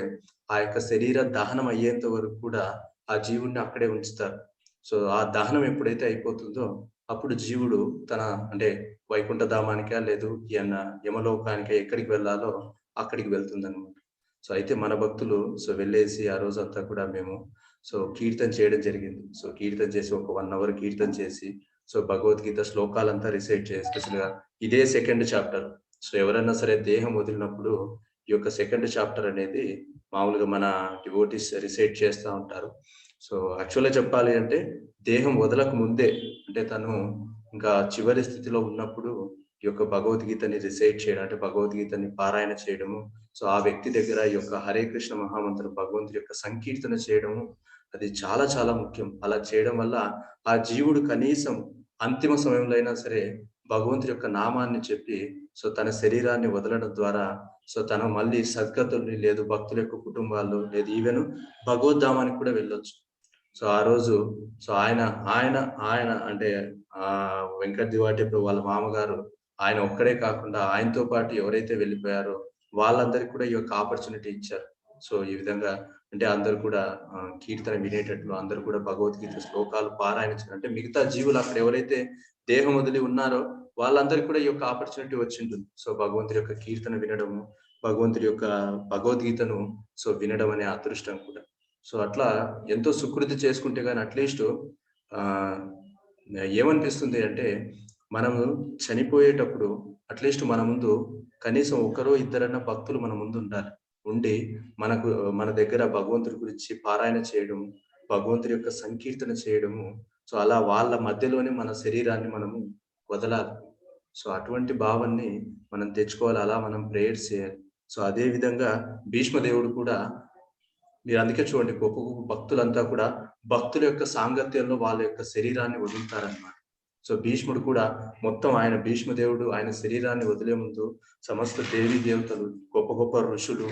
ఆ యొక్క శరీర దహనం అయ్యేంత వరకు కూడా ఆ జీవుడిని అక్కడే ఉంచుతారు. సో ఆ దహనం ఎప్పుడైతే అయిపోతుందో అప్పుడు జీవుడు తన అంటే వైకుంఠ ధామానికా లేదు యమలోకానికా ఎక్కడికి వెళ్ళాలో అక్కడికి వెళ్తుంది అనమాట. సో అయితే మన భక్తులు సో వెళ్ళేసి ఆ రోజు అంతా కూడా మేము సో కీర్తన చేయడం జరిగింది. సో కీర్తన చేసి ఒక 1 hour కీర్తన చేసి సో భగవద్గీత శ్లోకాలంతా రిసైట్ చేసి, స్పెషల్ గా ఇదే 2nd చాప్టర్. సో ఎవరైనా సరే దేహం వదిలినప్పుడు ఈ యొక్క 2nd చాప్టర్ అనేది మామూలుగా మన డివోటీస్ రిసైట్ చేస్తూ ఉంటారు. సో యాక్చువల్గా చెప్పాలి అంటే దేహం వదలకు ముందే అంటే తను ఇంకా చివరి స్థితిలో ఉన్నప్పుడు ఈ యొక్క భగవద్గీతని రిసైట్ చేయడం అంటే భగవద్గీతని పారాయణ చేయడము, సో ఆ వ్యక్తి దగ్గర ఈ యొక్క హరే కృష్ణ మహామంత్రం భగవంతుడి యొక్క సంకీర్తన చేయడము అది చాలా చాలా ముఖ్యం. అలా చేయడం వల్ల ఆ జీవుడు కనీసం అంతిమ సమయంలో అయినా సరే భగవంతుడి యొక్క నామాన్ని చెప్పి సో తన శరీరాన్ని వదలడం ద్వారా సో తను మళ్ళీ సద్గతుల్ని లేదు భక్తుల యొక్క కుటుంబాలు లేదు ఈవెన్ భగవద్ధామానికి కూడా వెళ్ళొచ్చు. సో ఆ రోజు సో ఆయన అంటే వెంకట్ దివాటి వాళ్ళ మామగారు ఆయన ఒక్కడే కాకుండా ఆయనతో పాటు ఎవరైతే వెళ్ళిపోయారో వాళ్ళందరికీ కూడా ఈ యొక్క ఆపర్చునిటీ ఇచ్చారు. సో ఈ విధంగా అంటే అందరు కూడా కీర్తన వినేటట్లు, అందరూ కూడా భగవద్గీత శ్లోకాలు పారాయణించారు. అంటే మిగతా జీవులు అక్కడ ఎవరైతే దేహం వదిలి ఉన్నారో వాళ్ళందరికీ కూడా ఈ యొక్క ఆపర్చునిటీ వచ్చి ఉంటుంది. సో భగవంతుడి యొక్క కీర్తన వినడము, భగవంతుడి యొక్క భగవద్గీతను సో వినడం అనే అదృష్టం కూడా. సో అట్లా ఎంతో సుకృతి చేసుకుంటే కానీ అట్లీస్ట్ ఏమనిపిస్తుంది అంటే మనము చనిపోయేటప్పుడు అట్లీస్ట్ మన ముందు కనీసం 1 2 భక్తులు మన ముందు ఉండాలి. ఉండి మన దగ్గర భగవంతుడి గురించి పారాయణ చేయడం, భగవంతుడి యొక్క సంకీర్తన చేయడము, సో అలా వాళ్ళ మధ్యలోనే మన శరీరాన్ని మనము వదలాలి. సో అటువంటి భావాన్ని మనం తెచ్చుకోవాలి, అలా మనం ప్రేయర్స్ చేయాలి. సో అదే విధంగా భీష్మదేవుడు కూడా, మీరు అందుకే చూడండి గొప్ప గొప్ప భక్తులంతా కూడా భక్తుల యొక్క సాంగత్యంలో వాళ్ళ యొక్క శరీరాన్ని వదులుతారన్నమాట. సో భీష్ముడు కూడా మొత్తం ఆయన భీష్మదేవుడు ఆయన శరీరాన్ని వదిలే ముందు సమస్త దేవీ దేవతలు, గొప్ప గొప్ప ఋషులు,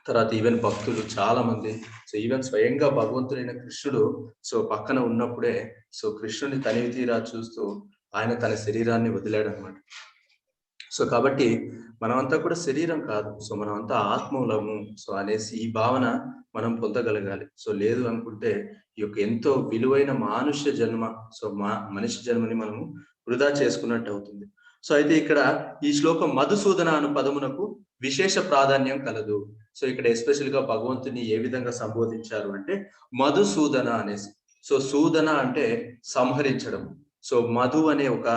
తర్వాత ఈవెన్ భక్తులు చాలా మంది, సో ఈవెన్ స్వయంగా భగవంతుడైన కృష్ణుడు సో పక్కన ఉన్నప్పుడే సో కృష్ణుని తనివి తీరా చూస్తూ ఆయన తన శరీరాన్ని వదిలాడు అనమాట. సో కాబట్టి మనమంతా కూడా శరీరం కాదు, సో మనమంతా ఆత్మలము సో అనేసి ఈ భావన మనం పొందగలగాలి. సో లేదు అనుకుంటే ఈ యొక్క ఎంతో విలువైన మానుష్య జన్మ, సో మనిషి జన్మని మనము వృధా చేసుకున్నట్టు అవుతుంది. సో అయితే ఇక్కడ ఈ శ్లోకం మధుసూదన అను పదమునకు విశేష ప్రాధాన్యం కలదు. సో ఇక్కడ ఎస్పెషల్ గా భగవంతుని ఏ విధంగా సంబోధించారు అంటే మధుసూదన అనేసి. సో సూదన అంటే సంహరించడం. సో మధు అనే ఒక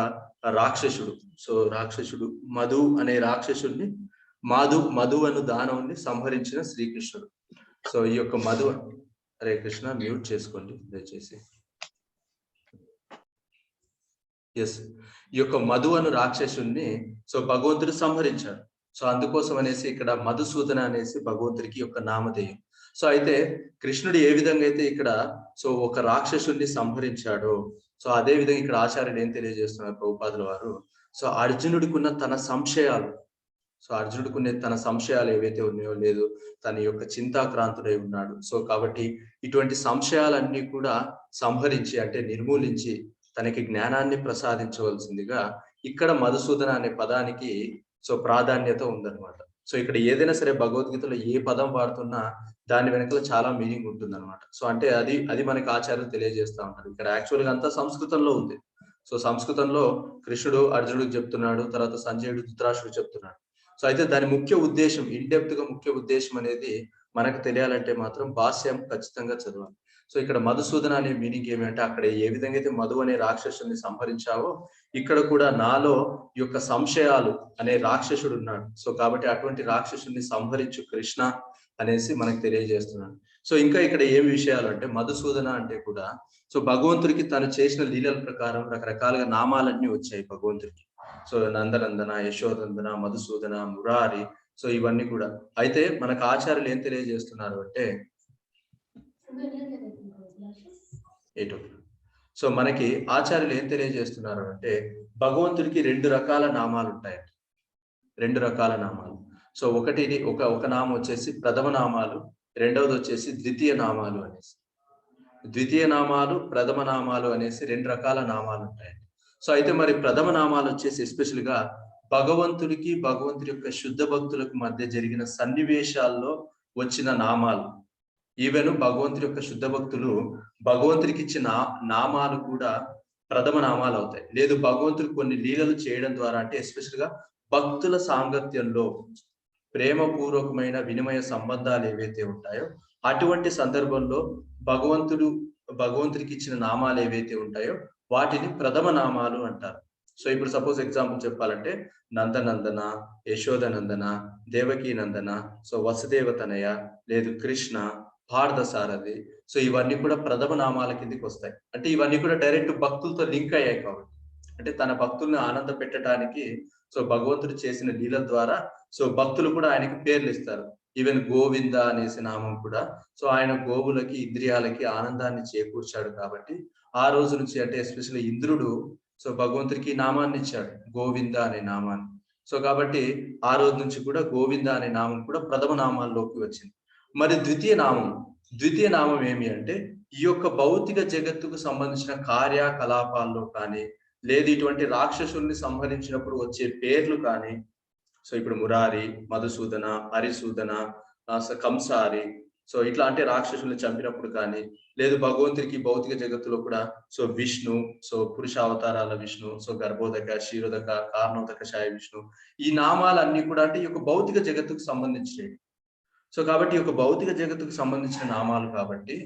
రాక్షసుడు, సో రాక్షసుడు మధు అనే రాక్షసుడిని మధు అను దానవుని సంహరించిన శ్రీకృష్ణుడు. సో ఈ యొక్క మధు, హరే కృష్ణ, మ్యూట్ చేసుకోండి దయచేసి. ఎస్, ఈ యొక్క మధు అను రాక్షసుడిని సో భగవంతుడు సంహరించాడు. సో అందుకోసం అనేసి ఇక్కడ మధుసూదన అనేసి భగవంతుడికి యొక్క నామధేయం. సో అయితే కృష్ణుడు ఏ విధంగా అయితే ఇక్కడ సో ఒక రాక్షసుడిని సంహరించాడో, సో అదే విధంగా ఇక్కడ ఆచార్యుడు ఏం తెలియజేస్తున్నారు ప్రభుపాదుల వారు, సో అర్జునుడికి ఉన్న తన సంశయాలు, సో అర్జునుడికి ఉన్న తన సంశయాలు ఏవైతే ఉన్నాయో, లేదు తన యొక్క చింతాక్రాంతుడై ఉన్నాడు. సో కాబట్టి ఇటువంటి సంశయాలన్నీ కూడా సంహరించి అంటే నిర్మూలించి తనకి జ్ఞానాన్ని ప్రసాదించవలసిందిగా ఇక్కడ మధుసూదన అనే పదానికి సో ప్రాధాన్యత ఉందన్నమాట. సో ఇక్కడ ఏదైనా సరే భగవద్గీతలో ఏ పదం వాడుతున్నా దాని వెనకాల చాలా మీనింగ్ ఉంటుంది అనమాట. సో అంటే అది మనకి ఆచార్యులు తెలియజేస్తా ఉంటారు. ఇక్కడ యాక్చువల్ గా అంతా సంస్కృతంలో ఉంది. సో సంస్కృతంలో కృష్ణుడు అర్జునుడికి చెప్తున్నాడు, తర్వాత సంజయుడు ధృతరాష్ట్రుడు చెప్తున్నాడు. సో అయితే దాని ముఖ్య ఉద్దేశం, ఇన్డెప్త్ గా ముఖ్య ఉద్దేశం అనేది మనకు తెలియాలంటే మాత్రం భాష్యం ఖచ్చితంగా చదవాలి. సో ఇక్కడ మధుసూదన అనే మీనింగ్ ఏమంటే అక్కడ ఏ విధంగా అయితే మధు అనే రాక్షసుని సంహరించావో ఇక్కడ కూడా నాలో ఈ యొక్క సంశయాలు అనే రాక్షసుడు ఉన్నాడు. సో కాబట్టి అటువంటి రాక్షసుని సంహరించు కృష్ణ అనేసి మనకు తెలియజేస్తున్నాడు. సో ఇంకా ఇక్కడ ఏం విషయాలు అంటే మధుసూదన అంటే కూడా సో భగవంతుడికి తను చేసిన లీలల ప్రకారం రకరకాలుగా నామాలన్నీ వచ్చాయి భగవంతుడికి. సో నందనందన, యశోదందన, మధుసూదన, మురారి, సో ఇవన్నీ కూడా. అయితే మనకు ఆచార్యులు ఏం తెలియజేస్తున్నారు అంటే సో మనకి ఆచార్యులు ఏం తెలియజేస్తున్నారు అంటే భగవంతుడికి 2 రకాల నామాలు ఉంటాయండి, 2 రకాల నామాలు. సో ఒక నామం వచ్చేసి ప్రథమ నామాలు, రెండవది వచ్చేసి ద్వితీయ నామాలు అనేసి. ద్వితీయ నామాలు, ప్రథమ నామాలు అనేసి 2 రకాల నామాలు ఉంటాయండి. సో అయితే మరి ప్రథమ నామాలు వచ్చేసి ఎస్పెషల్ గా భగవంతుడి యొక్క శుద్ధ భక్తులకు మధ్య జరిగిన సన్నివేశాల్లో వచ్చిన నామాలు. ఈవెన్ భగవంతుడి యొక్క శుద్ధ భక్తులు భగవంతుడికి ఇచ్చిన నామాలు కూడా ప్రథమ నామాలు అవుతాయి. లేదు భగవంతుడు కొన్ని లీలలు చేయడం ద్వారా అంటే ఎస్పెషల్ గా భక్తుల సాంగత్యంలో ప్రేమపూర్వకమైన వినిమయ సంబంధాలు ఏవైతే ఉంటాయో అటువంటి సందర్భంలో భగవంతుడికి ఇచ్చిన నామాలు ఏవైతే ఉంటాయో వాటిని ప్రథమ నామాలు అంటారు. సో ఇప్పుడు సపోజ్ ఎగ్జాంపుల్ చెప్పాలంటే నందనందన, యశోదనందన, దేవకీ నందన, సో వసుదేవతనయ, లేదు కృష్ణ, పార్థసారథి, సో ఇవన్నీ కూడా ప్రథమ నామాల కిందకి వస్తాయి. అంటే ఇవన్నీ కూడా డైరెక్ట్ భక్తులతో లింక్ అయ్యాయి కాబట్టి, అంటే తన భక్తుల్ని ఆనంద పెట్టడానికి సో భగవంతుడు చేసిన లీలల ద్వారా సో భక్తులు కూడా ఆయనకి పేర్లు ఇస్తారు. ఈవెన్ గోవింద అనేసి నామం కూడా సో ఆయన గోవులకి ఇంద్రియాలకి ఆనందాన్ని చేకూర్చాడు కాబట్టి ఆ రోజు నుంచి అంటే ఎస్పెషల్లీ ఇంద్రుడు సో భగవంతుడికి నామాన్ని ఇచ్చాడు, గోవింద అనే నామాన్ని. సో కాబట్టి ఆ రోజు నుంచి కూడా గోవింద అనే నామం కూడా ప్రథమ నామాల్లోకి వచ్చింది. మరి ద్వితీయ నామం ఏమి అంటే ఈ యొక్క భౌతిక జగత్తుకు సంబంధించిన కార్యకలాపాల్లో కానీ, లేదు ఇటువంటి రాక్షసుల్ని సంహరించినప్పుడు వచ్చే పేర్లు కానీ, సో ఇప్పుడు మురారి, మధుసూదన, హరిసూదన, కంసారి, సో ఇట్లాంటి రాక్షసుల్ని చంపినప్పుడు కానీ, లేదు భగవంతుడికి భౌతిక జగత్తులో కూడా సో విష్ణు, సో పురుష అవతారాల విష్ణు, సో గర్భోదక, క్షీరోదక, కారణోదక శాయ విష్ణు, ఈ నామాలన్నీ కూడా అంటే ఈ యొక్క భౌతిక జగత్తుకు సంబంధించినవి. సో కాబట్టి ఈ యొక్క భౌతిక జగత్తుకు సంబంధించిన నామాలు కాబట్టి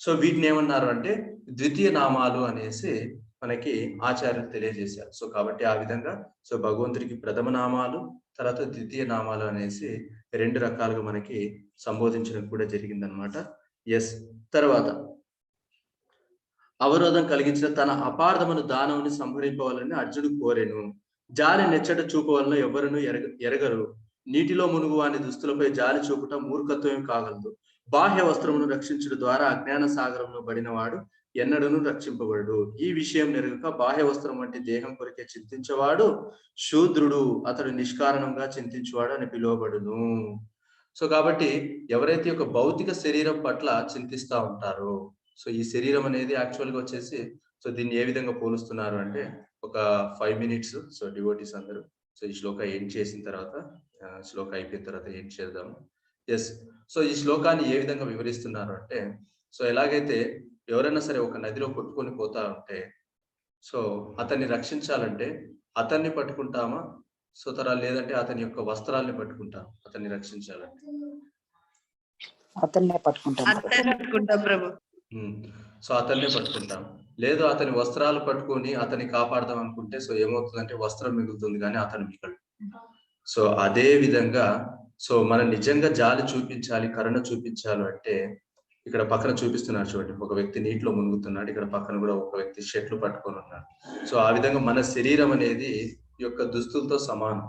సో వీటిని ఏమన్నారు అంటే ద్వితీయ నామాలు అనేసి మనకి ఆచార్యులు తెలియజేశారు. సో కాబట్టి ఆ విధంగా సో భగవంతుడికి ప్రథమ నామాలు, తర్వాత ద్వితీయ నామాలు అనేసి 2 రకాలుగా మనకి సంబోధించడం కూడా జరిగిందనమాట. ఎస్. తర్వాత అవరోధం కలిగించిన తన అపార్థమును దానవుని సంహరింపవాలని అర్జునుడు కోరెను. జాలి నెచ్చట చూపవలన ఎవరును ఎరగరు. నీటిలో మునుగు వాని దుస్తులపై జాలి చూపుట మూర్ఖత్వం కాగలదు. బాహ్య వస్త్రమును రక్షించడం ద్వారా అజ్ఞాన సాగరంలో పడినవాడు ఎన్నడను రక్షింపబడు. ఈ విషయం నెరగక బాహ్య వస్త్రం వంటి దేహం కొరికే చింతించేవాడు శూద్రుడు, అతడు నిష్కారణంగా చింతించేవాడు అని పిలువబడును. సో కాబట్టి ఎవరైతే ఒక భౌతిక శరీరం పట్ల చింతిస్తా ఉంటారో, సో ఈ శరీరం అనేది యాక్చువల్ గా వచ్చేసి సో దీన్ని ఏ విధంగా పోలుస్తున్నారు అంటే ఒక 5 minutes సో డివోటీస్ అందరూ సో ఈ శ్లోక ఎండ్ చేసిన తర్వాత శ్లోక అయిపోయిన తర్వాత ఎండ్ చేద్దాము. ఎస్. సో ఈ శ్లోకాన్ని ఏ విధంగా వివరిస్తున్నారు అంటే సో ఎలాగైతే ఎవరైనా సరే ఒక నదిలో కొట్టుకొని పోతా ఉంటే సో అతన్ని రక్షించాలంటే అతన్ని పట్టుకుంటామా సో లేదంటే అతని యొక్క వస్త్రాల్ని పట్టుకుంటాం అతన్ని రక్షించాలంటే? అతన్నే పట్టుకుంటాం ప్రభు. సో అతన్నే పట్టుకుంటాం. లేదు అతని వస్త్రాలు పట్టుకొని అతన్ని కాపాడదాం అనుకుంటే సో ఏమవుతుందంటే వస్త్రం మిగులుతుంది కానీ అతను మిగలడు. సో అదే విధంగా సో మనం నిజంగా జాలి చూపించాలి, కరుణ చూపించాలి అంటే ఇక్కడ పక్కన చూపిస్తున్నారు చూడండి, ఒక వ్యక్తి నీటిలో మునుగుతున్నాడు, ఇక్కడ పక్కన కూడా ఒక వ్యక్తి షెట్లు పట్టుకొని ఉన్నాడు. సో ఆ విధంగా మన శరీరం అనేది ఈ యొక్క దుస్తులతో సమానం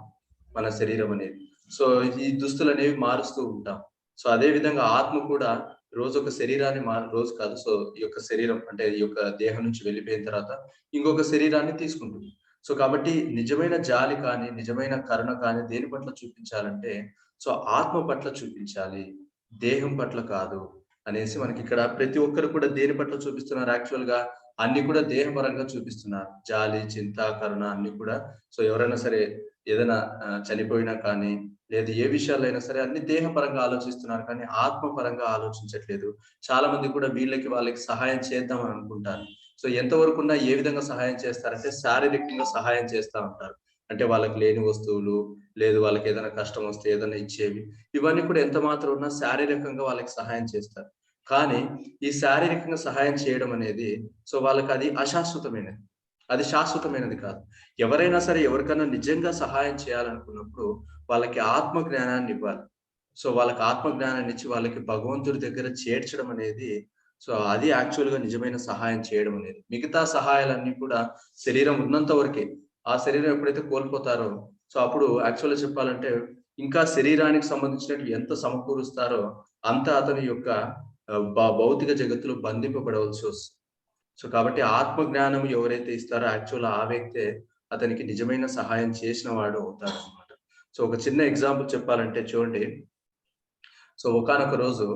మన శరీరం అనేది. సో ఈ దుస్తులు అనేవి మారుస్తూ ఉంటాం. సో అదే విధంగా ఆత్మ కూడా రోజు ఒక శరీరాన్ని రోజు కాదు సో ఈ యొక్క శరీరం అంటే ఈ యొక్క దేహం నుంచి వెళ్ళిపోయిన తర్వాత ఇంకొక శరీరాన్ని తీసుకుంటుంది. సో కాబట్టి నిజమైన జాలి కానీ నిజమైన కరుణ కానీ దేని పట్ల చూపించాలంటే సో ఆత్మ పట్ల చూపించాలి, దేహం పట్ల కాదు అనేసి మనకి ఇక్కడ ప్రతి ఒక్కరు కూడా దేని పట్ల చూపిస్తున్నారు, యాక్చువల్ గా అన్ని కూడా దేహపరంగా చూపిస్తున్నారు. జాలి, చింత, కరుణ అన్ని కూడా. సో ఎవరైనా సరే ఏదైనా చనిపోయినా కానీ లేదా ఏ విషయాలైనా సరే అన్ని దేహపరంగా ఆలోచిస్తున్నారు కానీ ఆత్మపరంగా ఆలోచించట్లేదు. చాలా మంది కూడా వాళ్ళకి సహాయం చేద్దాం అని అనుకుంటారు. సో ఎంతవరకు ఉన్నా ఏ విధంగా సహాయం చేస్తారంటే శారీరకంగా సహాయం చేస్తూ ఉంటారు. అంటే వాళ్ళకి లేని వస్తువులు లేదు వాళ్ళకి ఏదైనా కష్టం వస్తే ఏదైనా ఇచ్చేవి, ఇవన్నీ కూడా ఎంత మాత్రం ఉన్నా శారీరకంగా వాళ్ళకి సహాయం చేస్తారు. కానీ ఈ శారీరకంగా సహాయం చేయడం అనేది సో వాళ్ళకి అది అశాశ్వతమైనది, అది శాశ్వతమైనది కాదు. ఎవరైనా సరే ఎవరికైనా నిజంగా సహాయం చేయాలనుకున్నప్పుడు వాళ్ళకి ఆత్మ జ్ఞానాన్ని ఇవ్వాలి. సో వాళ్ళకి ఆత్మ జ్ఞానాన్ని ఇచ్చి వాళ్ళకి భగవంతుడి దగ్గర చేర్చడం అనేది సో అది యాక్చువల్ గా నిజమైన సహాయం చేయడం అనేది. మిగతా సహాయాలన్నీ కూడా శరీరం ఉన్నంత వరకే. ఆ శరీరం ఎప్పుడైతే కోల్పోతారో సో అప్పుడు యాక్చువల్ గా చెప్పాలంటే ఇంకా శరీరానికి సంబంధించినట్టు ఎంత సమకూరుస్తారో అంత అతని యొక్క భౌతిక జగత్తులో బంధింపబడవలసి వస్తుంది. సో కాబట్టి ఆత్మ జ్ఞానం ఎవరైతే ఇస్తారో యాక్చువల్ ఆ వ్యక్తే అతనికి నిజమైన సహాయం చేసిన వాడు అవుతాడు అనమాట. సో ఒక చిన్న ఎగ్జాంపుల్ చెప్పాలంటే చూడండి, సో ఒకానొక రోజు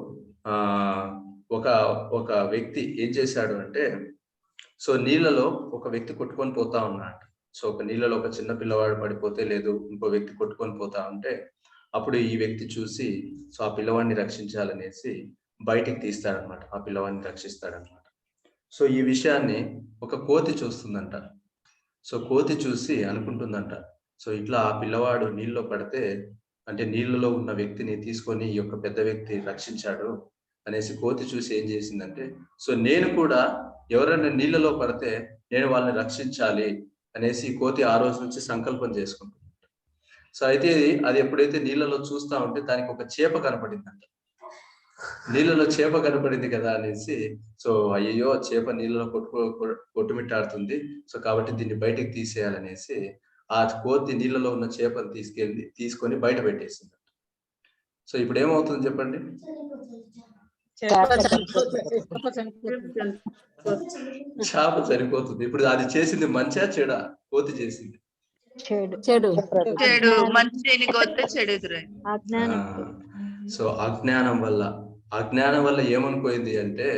ఒక వ్యక్తి ఏం చేశాడు అంటే సో నీళ్ళలో ఒక వ్యక్తి కొట్టుకొని పోతా ఉన్నాడు. సో ఒక నీళ్ళలో ఒక చిన్న పిల్లవాడు పడిపోతే లేదు ఇంకో వ్యక్తి కొట్టుకొని పోతా ఉంటే అప్పుడు ఈ వ్యక్తి చూసి సో ఆ పిల్లవాడిని రక్షించాలనేసి బయటికి తీస్తాడనమాట, ఆ పిల్లవాడిని రక్షిస్తాడనమాట. సో ఈ విషయాన్ని ఒక కోతి చూస్తుందంట. సో కోతి చూసి అనుకుంటుందంట సో ఇట్లా ఆ పిల్లవాడు నీళ్ళలో పడితే అంటే నీళ్ళలో ఉన్న వ్యక్తిని తీసుకొని ఈ యొక్క పెద్ద వ్యక్తి రక్షించాడు అనేసి కోతి చూసి ఏం చేసిందంటే సో నేను కూడా ఎవరైనా నీళ్ళలో పడితే నేను వాళ్ళని రక్షించాలి అనేసి కోతి ఆ రోజు నుంచి సంకల్పం చేసుకుంటుంది. సో అయితే అది ఎప్పుడైతే నీళ్ళలో చూస్తా ఉంటే దానికి ఒక చేప కనపడిందంట. నీళ్ళలో చేప కనపడింది కదా అనేసి సో అయ్యో చేప నీళ్ళలో కొట్టుమిట్టాడుతుంది సో కాబట్టి దీన్ని బయటకు తీసేయాలనేసి ఆ కోతి నీళ్ళలో ఉన్న చేపను తీసుకొని బయట పెట్టేసింది. సో ఇప్పుడు ఏమవుతుంది చెప్పండి? చేప చనిపోతుంది. ఇప్పుడు అది చేసింది మంచిగా చెడా? కోతి చేసింది చెడు. సో అజ్ఞానం వల్ల ఏమనుకోయింది అంటే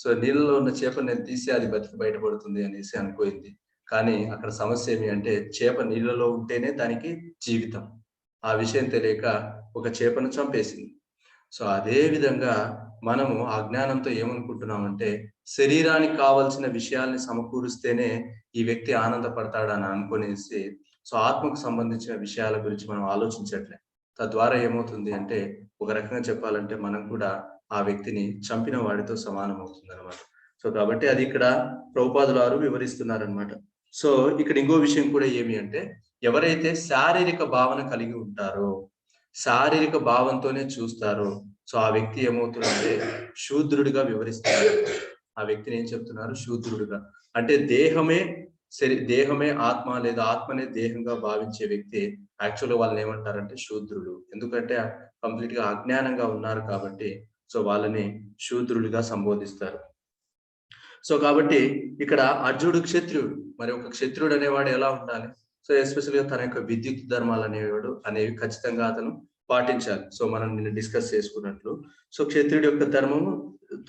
సో నీళ్ళలో ఉన్న చేప నేను తీసి అది బతికి బయటపడుతుంది అనేసి అనుకోయింది. కానీ అక్కడ సమస్య ఏమి అంటే చేప నీళ్ళలో ఉంటేనే దానికి జీవితం. ఆ విషయం తెలియక ఒక చేపను చంపేసింది. సో అదే విధంగా మనము అజ్ఞానంతో ఏమనుకుంటున్నామంటే శరీరానికి కావాల్సిన విషయాల్ని సమకూరుస్తేనే ఈ వ్యక్తి ఆనందపడతాడని అనుకునేసి సో ఆత్మకు సంబంధించిన విషయాల గురించి మనం ఆలోచించట్లే. తద్వారా ఏమవుతుంది అంటే ఒక రకంగా చెప్పాలంటే మనం కూడా ఆ వ్యక్తిని చంపిన వాడితో సమానం అవుతుంది అనమాట. సో కాబట్టి అది ఇక్కడ ప్రభుపాదుల వారు వివరిస్తున్నారనమాట. సో ఇక్కడ ఇంకో విషయం కూడా ఏమి అంటే, ఎవరైతే శారీరక భావన కలిగి ఉంటారో, శారీరక భావంతోనే చూస్తారో, సో ఆ వ్యక్తి ఏమవుతుందంటే శూద్రుడిగా వివరిస్తున్నారు. ఆ వ్యక్తిని ఏం చెప్తున్నారు? శూద్రుడిగా. అంటే దేహమే ఆత్మ లేదా ఆత్మనే దేహంగా భావించే వ్యక్తి యాక్చువల్గా వాళ్ళని ఏమంటారంటే శూద్రుడు. ఎందుకంటే కంప్లీట్ గా అజ్ఞానంగా ఉన్నారు కాబట్టి సో వాళ్ళని శూద్రుడిగా సంబోధిస్తారు. సో కాబట్టి ఇక్కడ అర్జునుడు క్షత్రియుడు. మరి ఒక క్షత్రియుడు అనేవాడు ఎలా ఉండాలి? సో ఎస్పెషల్ గా తన యొక్క విద్యుత్ ధర్మాలు అనేవి ఖచ్చితంగా అతను పాటించాలి. సో మనం నిన్న డిస్కస్ చేసుకున్నట్లు సో క్షత్రియుడి యొక్క ధర్మము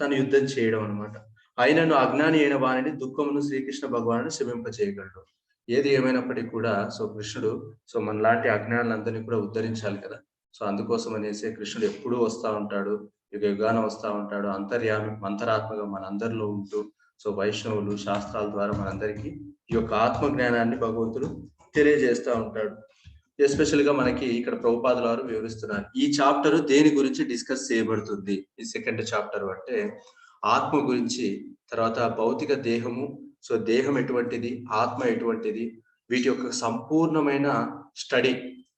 తను యుద్ధం చేయడం అనమాట. ఆయనను అజ్ఞాని అయిన వారిని దుఃఖమును శ్రీకృష్ణ భగవాను శమింప చేయగలడు. ఏది ఏమైనప్పటికీ కూడా సో కృష్ణుడు సో మనలాంటి అజ్ఞానులందరినీ కూడా ఉద్ధరించాలి కదా. సో అందుకోసం అనేసి కృష్ణుడు ఎప్పుడూ వస్తా ఉంటాడు, యుగాన వస్తా ఉంటాడు, అంతరాత్మగా మనందరిలో ఉంటూ సో వైష్ణవులు శాస్త్రాల ద్వారా మనందరికీ ఈ యొక్క ఆత్మ జ్ఞానాన్ని భగవంతుడు తెలియజేస్తూ ఉంటాడు. ఎస్పెషల్ గా మనకి ఇక్కడ ప్రభుపాదుల వారు వివరిస్తున్నారు. ఈ చాప్టర్ దేని గురించి డిస్కస్ చేయబడుతుంది? ఈ సెకండ్ చాప్టర్ అంటే ఆత్మ గురించి, తర్వాత భౌతిక దేహము, సో దేహం ఎటువంటిది, ఆత్మ ఎటువంటిది, వీటి యొక్క సంపూర్ణమైన స్టడీ,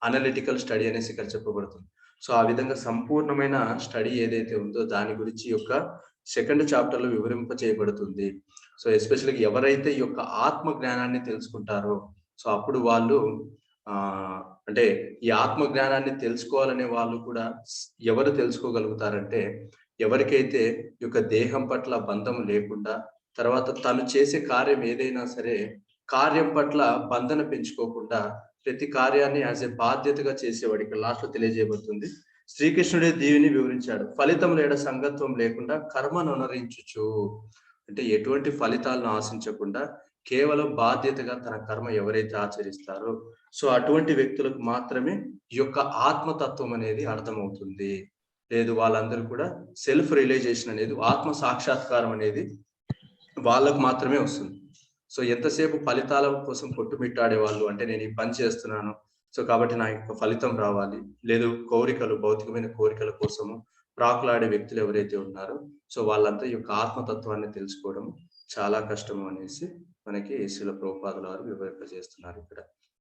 అనలిటికల్ స్టడీ అనేసి ఇక్కడ చెప్పబడుతుంది. సో ఆ విధంగా సంపూర్ణమైన స్టడీ ఏదైతే ఉందో దాని గురించి యొక్క సెకండ్ చాప్టర్ లో వివరింప చేయబడుతుంది. సో ఎస్పెషల్గా ఎవరైతే ఈ యొక్క ఆత్మ జ్ఞానాన్ని తెలుసుకుంటారో సో అప్పుడు వాళ్ళు అంటే ఈ ఆత్మ జ్ఞానాన్ని తెలుసుకోవాలనే వాళ్ళు కూడా ఎవరు తెలుసుకోగలుగుతారంటే, ఎవరికైతే ఈ యొక్క దేహం పట్ల బంధం లేకుండా, తర్వాత తను చేసే కార్యం ఏదైనా సరే కార్యం పట్ల బంధన పెంచుకోకుండా ప్రతి కార్యాన్ని యాజ్ ఏ బాధ్యతగా చేసేవాడు. ఇక్కడ లాస్ట్ లో తెలియజేయబడుతుంది, శ్రీకృష్ణుడే దీవిని వివరించాడు, ఫలితం లేడ సంగత్వం లేకుండా కర్మను అనుసరించుచు. అంటే ఎటువంటి ఫలితాలను ఆశించకుండా కేవలం బాధ్యతగా తన కర్మ ఎవరైతే ఆచరిస్తారో సో అటువంటి వ్యక్తులకు మాత్రమే ఈ యొక్క ఆత్మతత్వం అనేది అర్థమవుతుంది. లేదు వాళ్ళందరూ కూడా సెల్ఫ్ రియలైజేషన్ అనేది, ఆత్మ సాక్షాత్కారం అనేది వాళ్ళకు మాత్రమే వస్తుంది. సో ఎంతసేపు ఫలితాల కోసం కొట్టుమిట్టాడే వాళ్ళు, అంటే నేను ఈ పని చేస్తున్నాను సో కాబట్టి నా యొక్క ఫలితం రావాలి, లేదు కోరికలు, భౌతికమైన కోరికల కోసము ప్రాకులాడే వ్యక్తులు ఎవరైతే ఉన్నారో సో వాళ్ళంతా ఈ యొక్క ఆత్మతత్వాన్ని తెలుసుకోవడం చాలా కష్టము అనేసి మనకి శ్రీల ప్రభుపాదుల వారు వివరింపజేస్తున్నారు ఇక్కడ.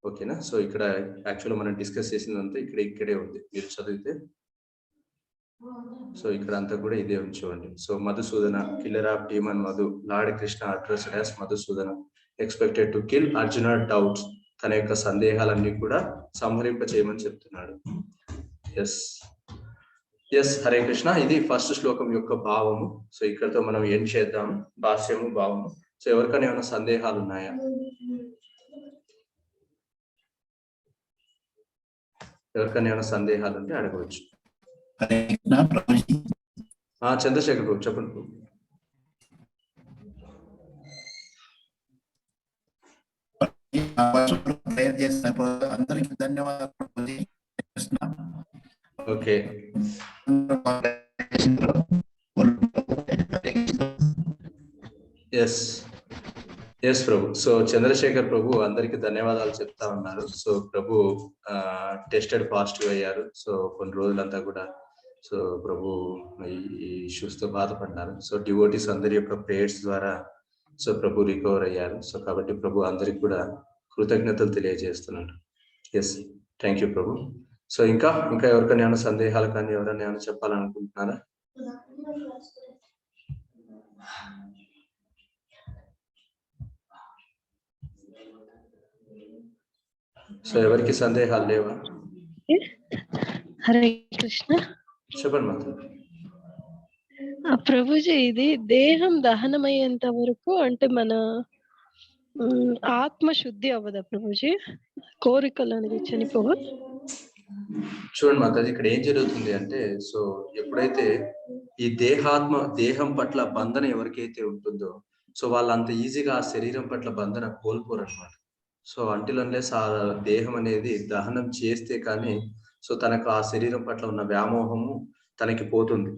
ఓకేనా? సో ఇక్కడ యాక్చువల్గా మనం డిస్కస్ చేసినంతా ఇక్కడే ఉంది, మీరు చదివితే. సో ఇక్కడ అంతా కూడా ఇదే ఉంచండి. So Madhusudana, killer of demon Madhu, lord Krishna addressed as Madhusudana, expected to kill Arjuna doubts. తన యొక్క సందేహాలన్నీ కూడా సంహరింప చేయమని చెప్తున్నాడు. ఎస్ హరే కృష్ణ. ఇది ఫస్ట్ శ్లోకం యొక్క భావము. సో ఇక్కడతో మనం ఏం చేద్దాం, భాష్యము, భావము. సో ఎవరికైనా ఏమైనా సందేహాలు ఉన్నాయా? ఎవరికైనా ఏమైనా సందేహాలు ఉంటే అడగవచ్చు. చంద్రశేఖర్ బాబు చెప్పండి. అందరికి ధన్యవాదాలు. ఓకే, ఎస్ ప్రభు. సో చంద్రశేఖర్ ప్రభు అందరికి ధన్యవాదాలు చెప్తా ఉన్నారు. సో ప్రభు టెస్టెడ్ పాజిటివ్ అయ్యారు. సో కొన్ని రోజులంతా కూడా సో ప్రభు ఈ ఇష్యూస్ తో బాధపడ్డారు. సో డివోటీస్ అందరి యొక్క ప్రేయర్స్ ద్వారా సో ప్రభు రికవర్ అయ్యారు. సో కాబట్టి ప్రభు అందరికి కూడా కృతజ్ఞతలు తెలియజేస్తున్నారు. ఎస్, థ్యాంక్ యూ ప్రభు. సో ఇంకా ఎవరికైనా ఏమైనా సందేహాలు కానీ ఎవరైనా ఏమైనా చెప్పాలనుకుంటున్నారా? సో ఎవరికి సందేహాలు లేవా? హరే కృష్ణ. చెప్పండి మాత. ప్రభుజీ, ఇది దేహం దహనమయ్యేంత వరకు అంటే మన ఆత్మ శుద్ధి అవ్వదా ప్రభుజీ? కోరికలు అనేది చనిపోవు? చూడండి మాతాజీ, ఇక్కడ ఏం జరుగుతుంది అంటే, సో ఎప్పుడైతే ఈ దేహం పట్ల బంధన ఎవరికైతే ఉంటుందో సో వాళ్ళు అంత ఈజీగా ఆ శరీరం పట్ల బంధన కోల్పోరు అనమాట. సో అంటిల్ అన్లెస్ ఆ దేహం అనేది దహనం చేస్తే కానీ సో తనకు ఆ శరీరం పట్ల ఉన్న వ్యామోహము తనకి పోతుంది.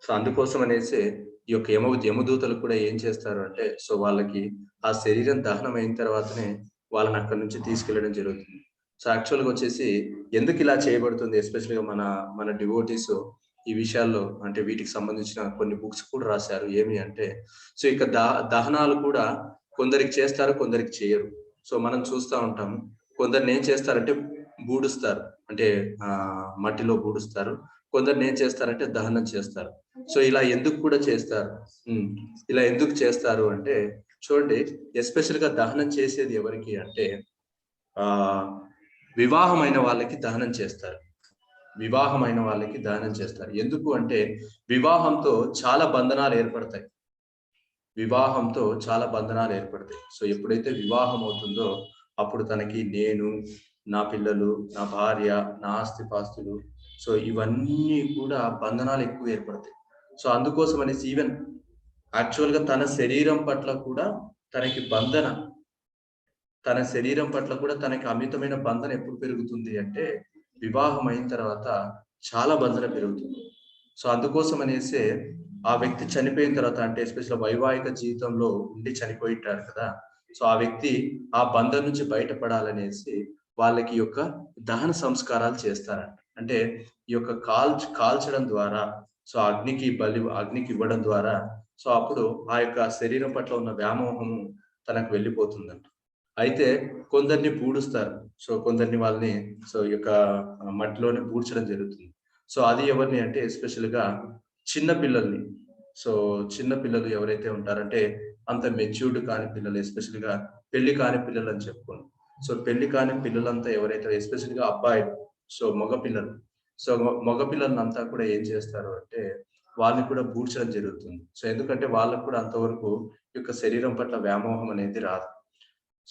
సో అందుకోసం అనేసి ఈ యొక్క యమదూతలు కూడా ఏం చేస్తారు అంటే, సో వాళ్ళకి ఆ శరీరం దహనం అయిన తర్వాతనే వాళ్ళని అక్కడి నుంచి తీసుకెళ్లడం జరుగుతుంది. సో యాక్చువల్గా వచ్చేసి ఎందుకు ఇలా చేయబడుతుంది, ఎస్పెషల్గా మన డివోటీస్ ఈ విషయాల్లో అంటే వీటికి సంబంధించిన కొన్ని బుక్స్ కూడా రాశారు. ఏమి అంటే సో ఇక దహనాలు కూడా కొందరికి చేస్తారు, కొందరికి చేయరు. సో మనం చూస్తూ ఉంటాం, కొందరిని ఏం చేస్తారంటే బూడుస్తారు, అంటే మట్టిలో బూడుస్తారు. కొందరిని ఏం చేస్తారంటే దహనం చేస్తారు. సో ఇలా ఎందుకు కూడా చేస్తారు, ఇలా ఎందుకు చేస్తారు అంటే చూడండి, ఎస్పెషల్ గా దహనం చేసేది ఎవరికి అంటే వివాహమైన వాళ్ళకి దహనం చేస్తారు. వివాహమైన వాళ్ళకి దహనం చేస్తారు. ఎందుకు అంటే వివాహంతో చాలా బంధనాలు ఏర్పడతాయి. వివాహంతో చాలా బంధనాలు ఏర్పడతాయి. సో ఎప్పుడైతే వివాహం అవుతుందో అప్పుడు తనకి నేను, నా పిల్లలు, నా భార్య, నా ఆస్తిపాస్తులు, సో ఇవన్నీ కూడా బంధనాలు ఎక్కువ ఏర్పడతాయి. సో అందుకోసం అనేసి ఈవెన్ యాక్చువల్ గా తన శరీరం పట్ల కూడా తనకి బంధన, తన శరీరం పట్ల కూడా తనకి అమితమైన బంధన ఎప్పుడు పెరుగుతుంది అంటే వివాహం అయిన తర్వాత చాలా బంధన పెరుగుతుంది. సో అందుకోసం అనేసి ఆ వ్యక్తి చనిపోయిన తర్వాత, అంటే ఎస్పెషల్ వైవాహిక జీవితంలో ఉండి చనిపోయింటారు కదా, సో ఆ వ్యక్తి ఆ బంధం నుంచి బయటపడాలనేసి వాళ్ళకి యొక్క దహన సంస్కారాలు చేస్తారంట. అంటే ఈ యొక్క కాల్చడం ద్వారా, సో అగ్నికి ఇవ్వడం ద్వారా, సో అప్పుడు ఆ యొక్క శరీరం పట్ల ఉన్న వ్యామోహము తనకు వెళ్ళిపోతుందంట. అయితే కొందరిని పూడుస్తారు. సో కొందరిని వాళ్ళని సో ఈ యొక్క మట్టిలోనే పూడ్చడం జరుగుతుంది. సో అది ఎవరిని అంటే ఎస్పెషల్ గా చిన్న పిల్లల్ని. సో చిన్న పిల్లలు ఎవరైతే ఉంటారంటే అంత మెచ్యూర్డ్ కాని పిల్లలు, ఎస్పెషల్ గా పెళ్లి కాని పిల్లలు అని చెప్పుకోండి. సో పెళ్లి కాని పిల్లలంతా ఎవరైతే ఎస్పెషల్ గా అబ్బాయిలు, సో మగ పిల్లలు, సో మగ పిల్లలంతా కూడా ఏం చేస్తారు అంటే వాళ్ళని కూడా పూడ్చడం జరుగుతుంది. సో ఎందుకంటే వాళ్ళకు కూడా అంతవరకు ఈ యొక్క శరీరం పట్ల వ్యామోహం అనేది రాదు.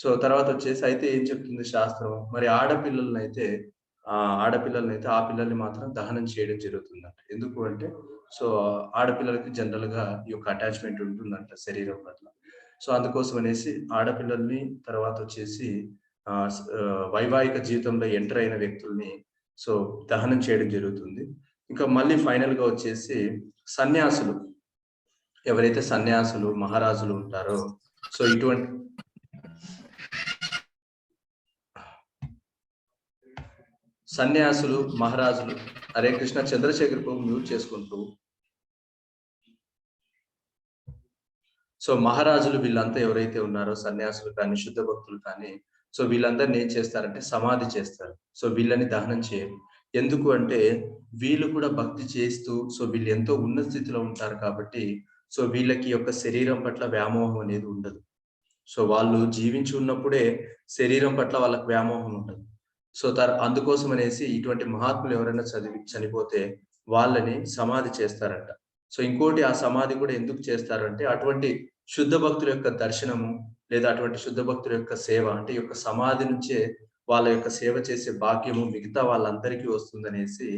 సో తర్వాత వచ్చేసి అయితే ఏం చెప్తుంది శాస్త్రం, మరి ఆడపిల్లలనైతే ఆ పిల్లల్ని మాత్రం దహనం చేయడం జరుగుతుందంట. ఎందుకు అంటే సో ఆడపిల్లలకి జనరల్ గా ఈ యొక్క అటాచ్మెంట్ ఉంటుందంట శరీరం పట్ల. సో అందుకోసం అనేసి ఆడపిల్లల్ని, తర్వాత వచ్చేసి వైవాహిక జీవితంలో ఎంటర్ అయిన వ్యక్తుల్ని సో దహనం చేయడం జరుగుతుంది. ఇంకా మళ్ళీ ఫైనల్ గా వచ్చేసి సన్యాసులు, ఎవరైతే సన్యాసులు మహారాజులు ఉంటారో, సో ఇటువంటి సన్యాసులు మహారాజులు, హరే కృష్ణ, చంద్రశేఖర్ ప్రభు మ్యూట్ చేసుకుంటూ, సో మహారాజులు వీళ్ళంతా ఎవరైతే ఉన్నారో, సన్యాసులు కానీ శుద్ధ భక్తులు కానీ, సో వీళ్ళందరినీ ఏం చేస్తారంటే సమాధి చేస్తారు. సో వీళ్ళని దహనం చేయరు. ఎందుకు అంటే వీళ్ళు కూడా భక్తి చేస్తూ, సో వీళ్ళు ఎంతో ఉన్నత స్థితిలో ఉంటారు కాబట్టి సో వీళ్ళకి యొక్క శరీరం పట్ల వ్యామోహం అనేది ఉండదు. సో వాళ్ళు జీవించి ఉన్నప్పుడే శరీరం పట్ల వాళ్ళకి వ్యామోహం ఉంటుంది. సో అందుకోసం అనేసి ఇటువంటి మహాత్ములు ఎవరైనా చనిపోతే వాళ్ళని సమాధి చేస్తారంట. సో ఇంకోటి, ఆ సమాధి కూడా ఎందుకు చేస్తారు అంటే అటువంటి శుద్ధ భక్తుల యొక్క దర్శనము, లేదా అటువంటి శుద్ధ భక్తుల యొక్క సేవ, అంటే ఈ యొక్క సమాధి నుంచే వాళ్ళ యొక్క సేవ చేసే భాగ్యము మిగతా వాళ్ళందరికీ వస్తుందనేసి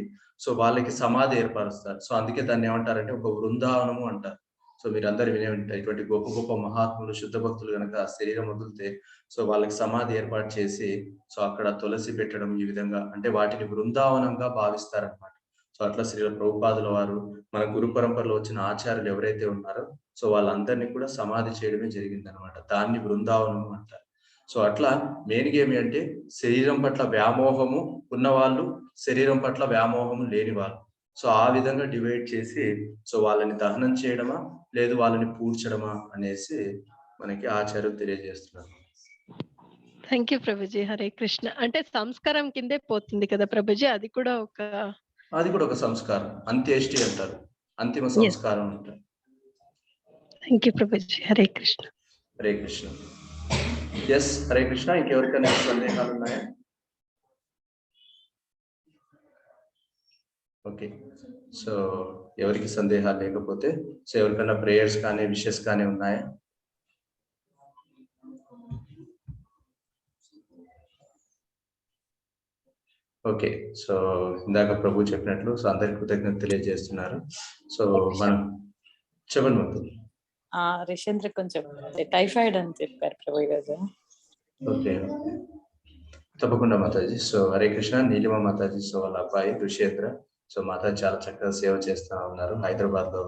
సో వాళ్ళకి సమాధి ఏర్పరుస్తారు. సో అందుకే దాన్ని ఏమంటారంటే ఒక బృందావనము అంటారు. సో మీరందరూ వినే ఉంటారు, ఇటువంటి గొప్ప గొప్ప మహాత్ములు శుద్ధ భక్తులు కనుక శరీరం వదిలితే సో వాళ్ళకి సమాధి ఏర్పాటు చేసి సో అక్కడ తులసి పెట్టడం, ఈ విధంగా అంటే వాటిని బృందావనంగా భావిస్తారనమాట. సో అట్లా శ్రీల ప్రభుపాదుల వారు, మన గురు పరంపరలో వచ్చిన ఆచార్యులు ఎవరైతే ఉన్నారో సో వాళ్ళందరినీ కూడా సమాధి చేయడమే జరిగింది అనమాట. దాన్ని బృందావనము అంటారు. సో అట్లా మెయిన్గా ఏమి అంటే శరీరం పట్ల వ్యామోహము ఉన్నవాళ్ళు, శరీరం పట్ల వ్యామోహము లేని వాళ్ళు, సో ఆ విధంగా డివైడ్ చేసి సో వాళ్ళని దహనం చేయడమా లేదు వాళ్ళని పూడ్చడమా అనేసి మనకి ఆచార్యులు తెలియజేస్తున్నారు. Thank you Prabhuji. హరే కృష్ణ. అంటే సంస్కారం కిందే పోతుంది కదా ప్రభుజీ, అది కూడా ఒక సంస్కారం, అంత్యేష్టి అంటారు, అంతిమ సంస్కారం అంటారు. Thank you Prabhuji. Hare Krishna. Hare Krishna. Yes, Hare Krishna. ఇంకెవరికైనా సందేహాలు ఉన్నాయా? ఓకే, సో ఎవరికి సందేహాలు లేకపోతే సో ఎవరికైనా ప్రేయర్స్ కానీ విషెస్ కానీ ఉన్నాయా? ఓకే, సో ఇందాక ప్రభు చెప్పినట్లు సో అందరికి కృతజ్ఞత తెలియజేస్తున్నారు. సో మనం చెప్పండి మాకు. రిషేంద్ర కొంచెం టైఫాయిడ్ అని చెప్పారు ప్రభు గారు. ఓకే, తప్పకుండా మాతాజీ. సో హరే కృష్ణ. నీలిమ మాతాజీ సో వాళ్ళ అబ్బాయి ఋషేంద్ర, సో మాతాజీ చాలా చక్కగా సేవ చేస్తూ ఉన్నారు హైదరాబాద్ లో.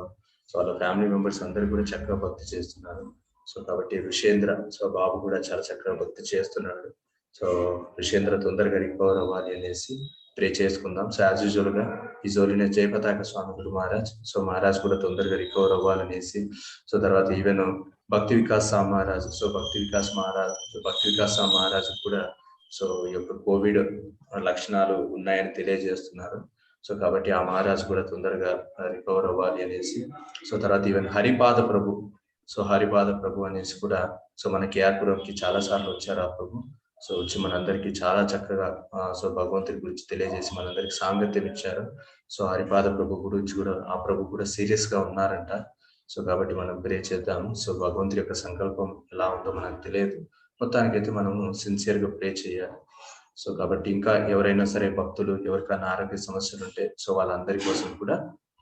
సో వాళ్ళ ఫ్యామిలీ మెంబర్స్ అందరూ కూడా చక్కగా భక్తి చేస్తున్నారు. సో కాబట్టి ఋషేంద్ర సో బాబు కూడా చాలా చక్కగా భక్తి చేస్తున్నాడు. సో ఋషేంద్ర తొందరగా రికవర్ అవ్వాలి అనేసి ప్రే చేసుకుందాం. సో యాజ్ యూజువల్ గా ఈ జోలినే జయపతాక స్వామి గురు మహారాజ్. సో మహారాజ్ కూడా తొందరగా రికవర్ అవ్వాలనేసి, సో తర్వాత ఈవెన్ భక్తి వికాస్ స్వామి మహారాజ్, సో భక్తి వికాస్ స్వామి మహారాజ్ కూడా సో ఈ యొక్క కోవిడ్ లక్షణాలు ఉన్నాయని తెలియజేస్తున్నారు. సో కాబట్టి ఆ మహారాజ్ కూడా తొందరగా రికవర్ అవ్వాలి అనేసి, సో తర్వాత ఈవెన్ హరిపాద ప్రభు అనేసి కూడా సో మన కేఆర్పురంకి చాలా సార్లు వచ్చారు ఆ ప్రభు. సో వచ్చి మనందరికీ చాలా చక్కగా సో భగవంతుడి గురించి తెలియజేసి మనందరికి సాంగత్యం ఇచ్చారు. సో హరిపాద ప్రభు గురించి కూడా ఆ ప్రభు కూడా సీరియస్ గా ఉన్నారంట. సో కాబట్టి మనం ప్రే చేద్దాము. సో భగవంతుడి యొక్క సంకల్పం ఎలా ఉందో మనకు తెలియదు, మొత్తానికైతే మనము సిన్సియర్ గా ప్రే చేయాలి. సో కాబట్టి ఇంకా ఎవరైనా సరే భక్తులు ఎవరికైనా ఆరోగ్య సమస్యలు ఉంటే సో వాళ్ళందరి కోసం కూడా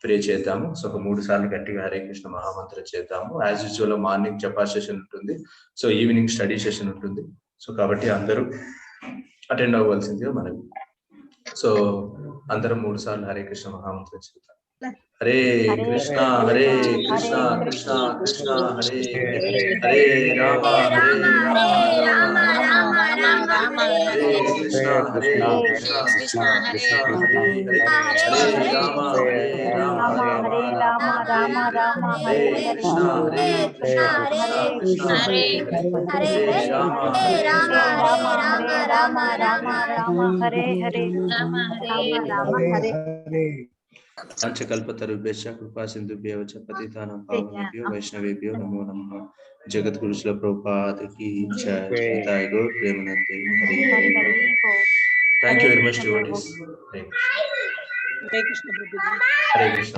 ప్రే చేద్దాము. సో ఒక 3 సార్లు గట్టిగా హరే కృష్ణ మహామంత్ర చేద్దాము. As usual morning japa session ఉంటుంది, సో ఈవినింగ్ స్టడీ సెషన్ ఉంటుంది. సో కాబట్టి అందరూ అటెండ్ అవ్వాల్సిందిగా మనవి. సో అందరం 3 సార్లు హరే కృష్ణ మహామంత్రం చేద్దాం. హరే కృష్ణ కృష్ణ కృష్ణ హరే హరే రామ హరే కృష్ణ కృష్ణ హరే హరే రామ హరే కృష్ణ కృష్ణ హరే పంచకల్పతరుభ్యశ్చ కృపా సింధుభ్యో చ పతితానాం పావనేభ్యో వైష్ణవేభ్యో నమో నమః. జగద్గురు శ్రీల ప్రభుపాద కీ జై. జై గౌర్ ప్రేమానందే. Thank you very much devotees. Hare Krishna. Hare Krishna.